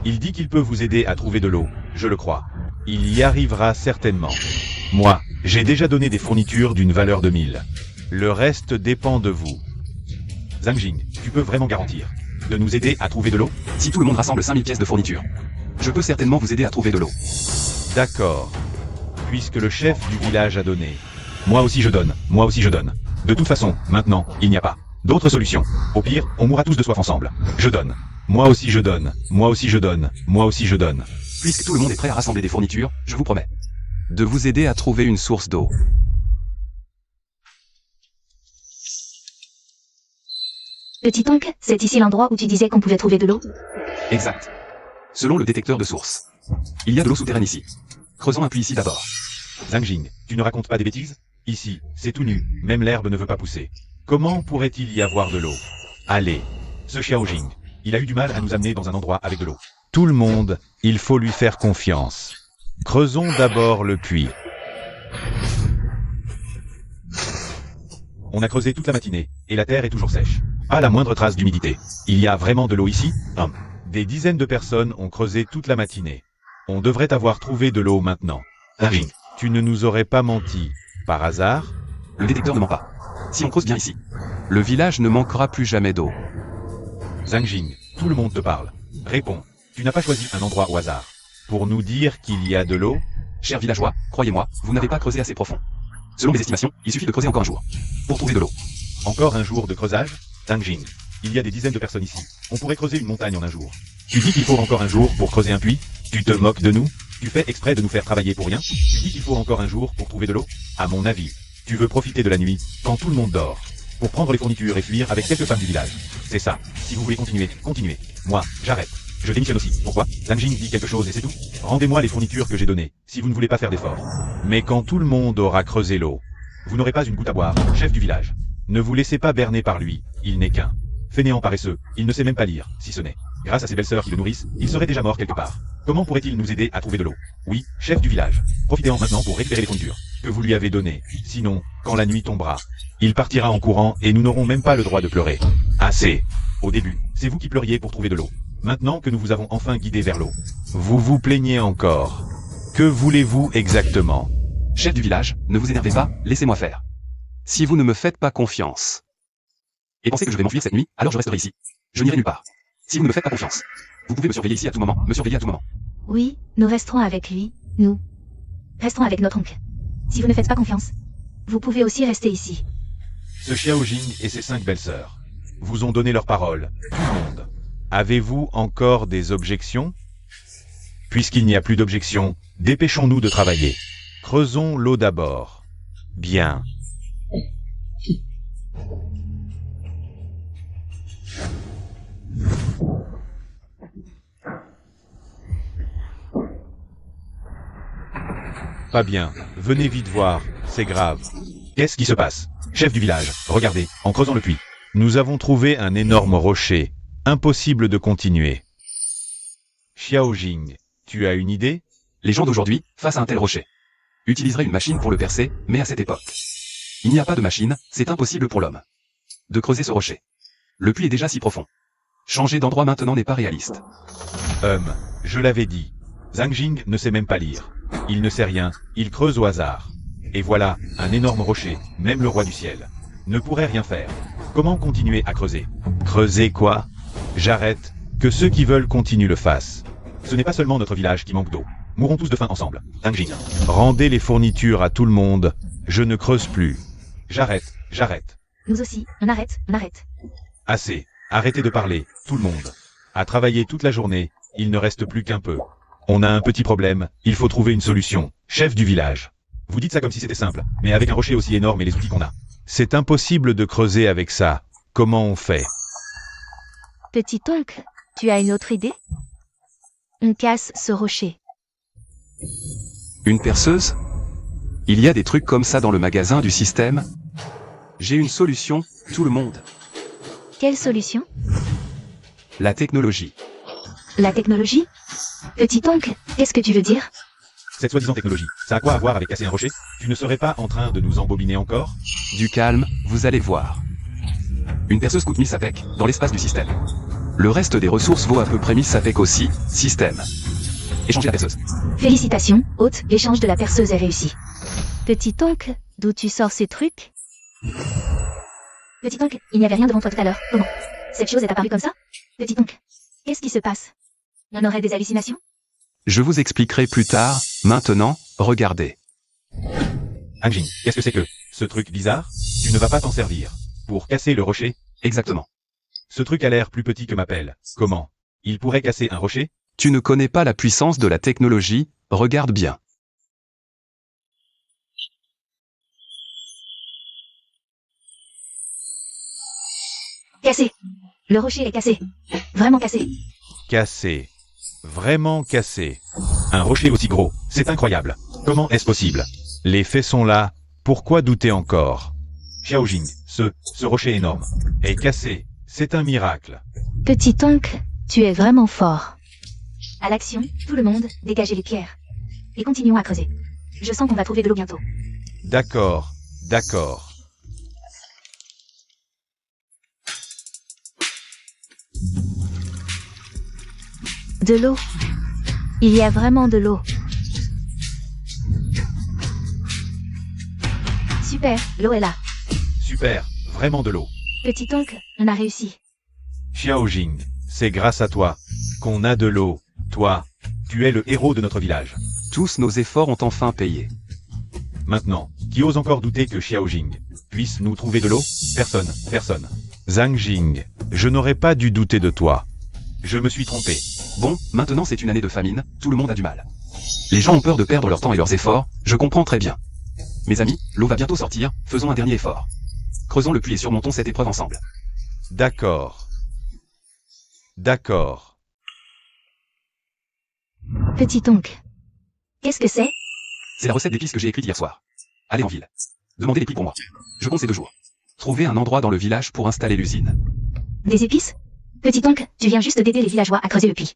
Il dit qu'il peut vous aider à trouver de l'eau, je le crois. Il y arrivera certainement. Moi, j'ai déjà donné des fournitures d'une valeur de 1000. Le reste dépend de vous. Zhang Jing, tu peux vraiment garantir de nous aider à trouver de l'eau? Si tout le monde rassemble 5000 pièces de fourniture, je peux certainement vous aider à trouver de l'eau. D'accord. Puisque le chef du village a donné. Moi aussi je donne, moi aussi je donne. De toute façon, maintenant, il n'y a pas d'autre solution. Au pire, on mourra tous de soif ensemble. Je donne. Moi aussi je donne, moi aussi je donne, moi aussi je donne. Puisque tout le monde est prêt à rassembler des fournitures, je vous promets de vous aider à trouver une source d'eau. Petit oncle, c'est ici l'endroit où tu disais qu'on pouvait trouver de l'eau? Exact. Selon le détecteur de source. Il y a de l'eau souterraine ici. Creusons un puits ici d'abord. Zhang Jing, tu ne racontes pas des bêtises? Ici, c'est tout nu, même l'herbe ne veut pas pousser. Comment pourrait-il y avoir de l'eau? Allez, ce Xiao Jing, il a eu du mal à nous amener dans un endroit avec de l'eau. Tout le monde, il faut lui faire confiance. Creusons d'abord le puits. On a creusé toute la matinée, et la terre est toujours sèche. Pas la moindre trace d'humidité. Il y a vraiment de l'eau ici? Des dizaines de personnes ont creusé toute la matinée. On devrait avoir trouvé de l'eau maintenant. Jing, tu ne nous aurais pas menti. Par hasard? Le détecteur ne ment pas. Si on creuse bien ici, le village ne manquera plus jamais d'eau. Zhang Jing, tout le monde te parle. Réponds. Tu n'as pas choisi un endroit au hasard. Pour nous dire qu'il y a de l'eau? Chers villageois, croyez-moi, vous n'avez pas creusé assez profond. Selon mes estimations, il suffit de creuser encore un jour pour trouver de l'eau. Encore un jour de creusage? Zhang Jing, il y a des dizaines de personnes ici. On pourrait creuser une montagne en un jour. Tu dis qu'il faut encore un jour pour creuser un puits? Tu te moques de nous? Tu fais exprès de nous faire travailler pour rien? Tu dis qu'il faut encore un jour pour trouver de l'eau? À mon avis, tu veux profiter de la nuit, quand tout le monde dort, pour prendre les fournitures et fuir avec quelques femmes du village. C'est ça. Si vous voulez continuer, continuez. Moi, j'arrête. Je démissionne aussi. Pourquoi? Zhang Jing dit quelque chose et c'est tout. Rendez-moi les fournitures que j'ai données, si vous ne voulez pas faire d'efforts. Mais quand tout le monde aura creusé l'eau, vous n'aurez pas une goutte à boire, chef du village. Ne vous laissez pas berner par lui, il n'est qu'un fainéant paresseux, il ne sait même pas lire, si ce n'est. Grâce à ses belles-sœurs qui le nourrissent, il serait déjà mort quelque part. Comment pourrait-il nous aider à trouver de l'eau? Oui, chef du village. Profitez-en maintenant pour récupérer les fournitures que vous lui avez données. Sinon, quand la nuit tombera, il partira en courant et nous n'aurons même pas le droit de pleurer. Assez. Au début, c'est vous qui pleuriez pour trouver de l'eau. Maintenant que nous vous avons enfin guidé vers l'eau, vous vous plaignez encore. Que voulez-vous exactement? Chef du village, ne vous énervez pas, laissez-moi faire. Si vous ne me faites pas confiance et pensez que je vais m'enfuir cette nuit, alors je resterai ici. Je n'irai nulle part. Si vous ne me faites pas confiance, vous pouvez me surveiller ici à tout moment, me surveiller à tout moment. Oui, nous resterons avec lui, nous. Restons avec notre oncle. Si vous ne faites pas confiance, vous pouvez aussi rester ici. Ce Xiao Jing et ses 5 belles-sœurs vous ont donné leur parole, tout le monde. Avez-vous encore des objections? Puisqu'il n'y a plus d'objections, dépêchons-nous de travailler. Creusons l'eau d'abord. Bien. Pas bien, venez vite voir, c'est grave. Qu'est-ce qui se passe? Chef du village, regardez, en creusant le puits. Nous avons trouvé un énorme rocher. Impossible de continuer. Xiao Jing, tu as une idée? Les gens d'aujourd'hui, face à un tel rocher, utiliseraient une machine pour le percer, mais à cette époque, il n'y a pas de machine, c'est impossible pour l'homme de creuser ce rocher. Le puits est déjà si profond. Changer d'endroit maintenant n'est pas réaliste. Je l'avais dit. Zhang Jing ne sait même pas lire. Il ne sait rien, il creuse au hasard. Et voilà, un énorme rocher, même le roi du ciel ne pourrait rien faire. Comment continuer à creuser? Creuser quoi? J'arrête, que ceux qui veulent continuent le fassent. Ce n'est pas seulement notre village qui manque d'eau. Mourons tous de faim ensemble. Zhang Jing. Rendez les fournitures à tout le monde. Je ne creuse plus. J'arrête. Nous aussi, on arrête. Assez. Arrêtez de parler, tout le monde. À travailler toute la journée, il ne reste plus qu'un peu. On a un petit problème, il faut trouver une solution. Chef du village. Vous dites ça comme si c'était simple, mais avec un rocher aussi énorme et les outils qu'on a. C'est impossible de creuser avec ça. Comment on fait? Petit oncle, tu as une autre idée? On casse ce rocher. Une perceuse? Il y a des trucs comme ça dans le magasin du système? J'ai une solution, tout le monde. Quelle solution? La technologie. La technologie? Petit oncle, qu'est-ce que tu veux dire? Cette soi-disant technologie, ça a quoi à voir avec casser un rocher? Tu ne serais pas en train de nous embobiner encore? Du calme, vous allez voir. Une perceuse coûte 1000 sapèques, dans l'espace du système. Le reste des ressources vaut à peu près 1000 sapèques aussi, système. Échangez la perceuse. Félicitations, hôte, l'échange de la perceuse est réussi. Petit oncle, d'où tu sors ces trucs? Petit oncle, il n'y avait rien devant toi tout à l'heure. Comment? Cette chose est apparue comme ça? Petit oncle, qu'est-ce qui se passe? On aurait des hallucinations? Je vous expliquerai plus tard, maintenant, regardez. Anjing, qu'est-ce que c'est que ce truc bizarre? Tu ne vas pas t'en servir pour casser le rocher? Exactement. Ce truc a l'air plus petit que ma pelle. Comment? Il pourrait casser un rocher? Tu ne connais pas la puissance de la technologie, regarde bien. Cassé. Le rocher est cassé. Vraiment cassé. Cassé. Vraiment cassé. Un rocher aussi gros, c'est incroyable. Comment est-ce possible? Les faits sont là, pourquoi douter encore? Xiao Jing, ce rocher énorme, est cassé, c'est un miracle. Petit oncle, tu es vraiment fort. À l'action, tout le monde, dégagez les pierres. Et continuons à creuser. Je sens qu'on va trouver de l'eau bientôt. D'accord. De l'eau. Il y a vraiment de l'eau. Super, l'eau est là. Super, vraiment de l'eau. Petit oncle, on a réussi. Xiao Jing, c'est grâce à toi qu'on a de l'eau. Toi, tu es le héros de notre village. Tous nos efforts ont enfin payé. Maintenant, qui ose encore douter que Xiao Jing puisse nous trouver de l'eau? Personne. Zhang Jing, je n'aurais pas dû douter de toi. Je me suis trompé. Bon, maintenant c'est une année de famine, tout le monde a du mal. Les gens ont peur de perdre leur temps et leurs efforts, je comprends très bien. Mes amis, l'eau va bientôt sortir, faisons un dernier effort. Creusons le puits et surmontons cette épreuve ensemble. D'accord. Petit oncle. Qu'est-ce que c'est? C'est la recette d'épices que j'ai écrite hier soir. Allez en ville. Demandez les prix pour moi. Je compte ces 2 jours. Trouvez un endroit dans le village pour installer l'usine. Des épices? Petit oncle, tu viens juste d'aider les villageois à creuser le puits.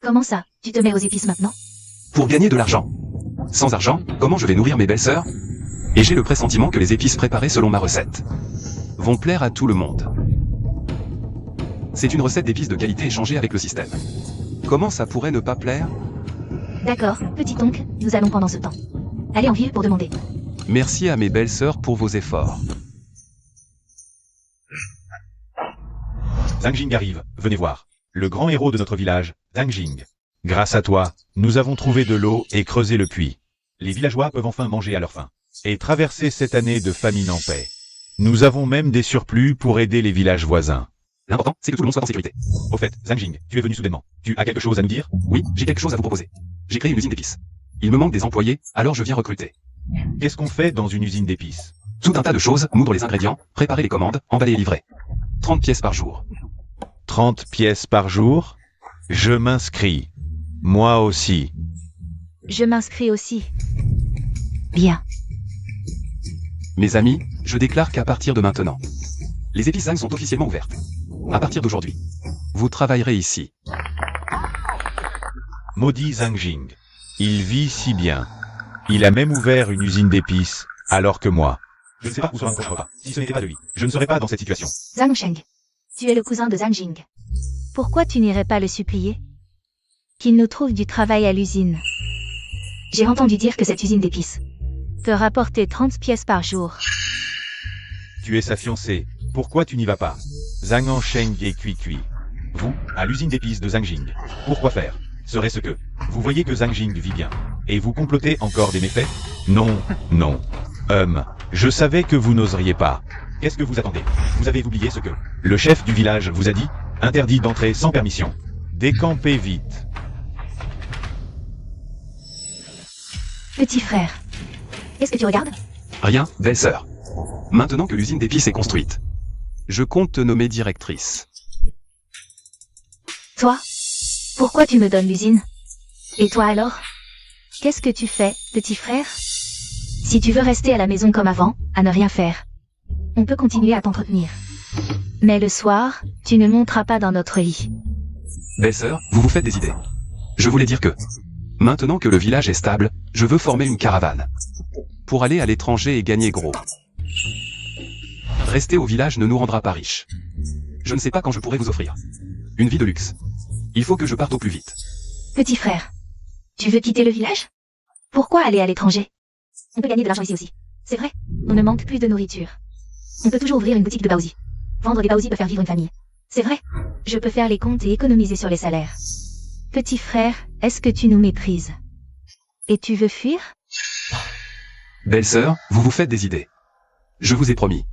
Comment ça, tu te mets aux épices maintenant? Pour gagner de l'argent. Sans argent, comment je vais nourrir mes belles-sœurs? Et j'ai le pressentiment que les épices préparées selon ma recette vont plaire à tout le monde. C'est une recette d'épices de qualité échangée avec le système. Comment ça pourrait ne pas plaire? D'accord, petit oncle, nous allons pendant ce temps. Allez en ville pour demander. Merci à mes belles-sœurs pour vos efforts. Zhang Jing arrive, venez voir. Le grand héros de notre village, Zhang Jing. Grâce à toi, nous avons trouvé de l'eau et creusé le puits. Les villageois peuvent enfin manger à leur faim. Et traverser cette année de famine en paix. Nous avons même des surplus pour aider les villages voisins. L'important, c'est que tout le monde soit en sécurité. Au fait, Zhang Jing, tu es venu soudainement. Tu as quelque chose à nous dire? Oui, j'ai quelque chose à vous proposer. J'ai créé une usine d'épices. Il me manque des employés, alors je viens recruter. Qu'est-ce qu'on fait dans une usine d'épices? Tout un tas de choses, moudre les ingrédients, préparer les commandes, emballer et livrer. 30 pièces par jour. 30 pièces par jour? Je m'inscris. Moi aussi. Je m'inscris aussi. Bien. Mes amis, je déclare qu'à partir de maintenant, les épices Zhang sont officiellement ouvertes. À partir d'aujourd'hui, vous travaillerez ici. Maudit Zhang Jing. Il vit si bien. Il a même ouvert une usine d'épices, alors que moi. Je ne sais pas où sera mon prochain repas. Si ce n'était pas de lui, je ne serais pas dans cette situation. Zhang Sheng, tu es le cousin de Zhang Jing. Pourquoi tu n'irais pas le supplier? Qu'il nous trouve du travail à l'usine. J'ai entendu dire que cette usine d'épices peut rapporter 30 pièces par jour. Tu es sa fiancée. Pourquoi tu n'y vas pas? Zhang Ansheng et Cui. Vous, à l'usine d'épices de Zhang Jing. Pourquoi faire? Serait-ce que vous voyez que Zhang Jing vit bien, et vous complotez encore des méfaits? Non, non. Je savais que vous n'oseriez pas. Qu'est-ce que vous attendez? Vous avez oublié ce que le chef du village vous a dit? Interdit d'entrer sans permission. Décampez vite. Petit frère, qu'est-ce que tu regardes? Rien, belle-sœur. Maintenant que l'usine d'épices est construite, je compte te nommer directrice. Toi? Pourquoi tu me donnes l'usine? Et toi alors? Qu'est-ce que tu fais, petit frère? Si tu veux rester à la maison comme avant, à ne rien faire, on peut continuer à t'entretenir. Mais le soir, tu ne monteras pas dans notre lit. Belle-sœur, vous vous faites des idées. Je voulais dire que, maintenant que le village est stable, je veux former une caravane. Pour aller à l'étranger et gagner gros. Rester au village ne nous rendra pas riches. Je ne sais pas quand je pourrai vous offrir une vie de luxe. Il faut que je parte au plus vite. Petit frère, tu veux quitter le village? Pourquoi aller à l'étranger? On peut gagner de l'argent ici aussi. C'est vrai, on ne manque plus de nourriture. On peut toujours ouvrir une boutique de baozi. Vendre des baozi peut faire vivre une famille. C'est vrai, je peux faire les comptes et économiser sur les salaires. Petit frère, est-ce que tu nous méprises? Et tu veux fuir? Belle-sœur, vous vous faites des idées. Je vous ai promis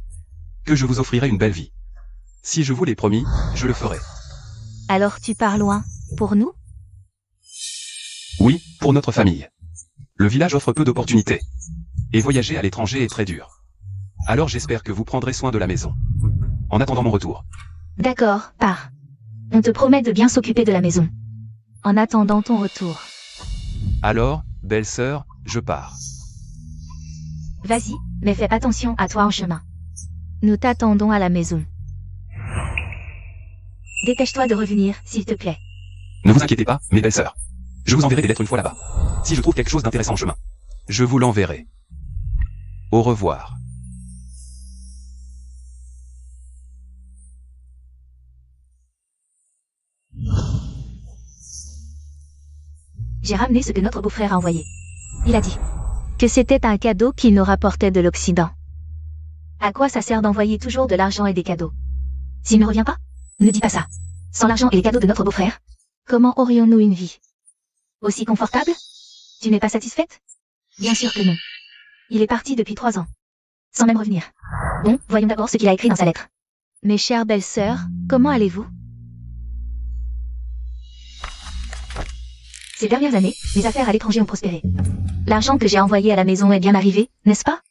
que je vous offrirai une belle vie. Si je vous l'ai promis, je le ferai. Alors tu pars loin, pour nous? Oui, pour notre famille. Le village offre peu d'opportunités. Et voyager à l'étranger est très dur. Alors j'espère que vous prendrez soin de la maison. En attendant mon retour. D'accord, pars. On te promet de bien s'occuper de la maison. En attendant ton retour. Alors, belle-sœur, je pars. Vas-y, mais fais attention à toi en chemin. Nous t'attendons à la maison. Dépêche-toi de revenir, s'il te plaît. Ne vous inquiétez pas, mes belles-sœurs. Je vous enverrai des lettres une fois là-bas. Si je trouve quelque chose d'intéressant en chemin, je vous l'enverrai. Au revoir. J'ai ramené ce que notre beau-frère a envoyé. Il a dit que c'était un cadeau qu'il nous rapportait de l'Occident. À quoi ça sert d'envoyer toujours de l'argent et des cadeaux? S'il ne revient pas, ne dis pas ça. Sans l'argent et les cadeaux de notre beau-frère, comment aurions-nous une vie aussi confortable? Tu n'es pas satisfaite? Bien sûr que non. Il est parti depuis 3 ans, sans même revenir. Bon, voyons d'abord ce qu'il a écrit dans sa lettre. Mes chères belles-sœurs, comment allez-vous? Ces dernières années, mes affaires à l'étranger ont prospéré. L'argent que j'ai envoyé à la maison est bien arrivé, n'est-ce pas?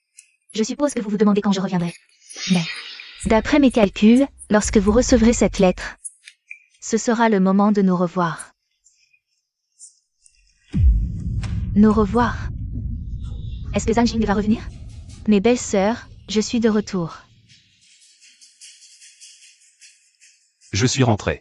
Je suppose que vous vous demandez quand je reviendrai. Mais, d'après mes calculs, lorsque vous recevrez cette lettre, ce sera le moment de nous revoir. Nous revoir. Est-ce que Zhang Jing va revenir? Mes belles sœurs, je suis de retour. Je suis rentré.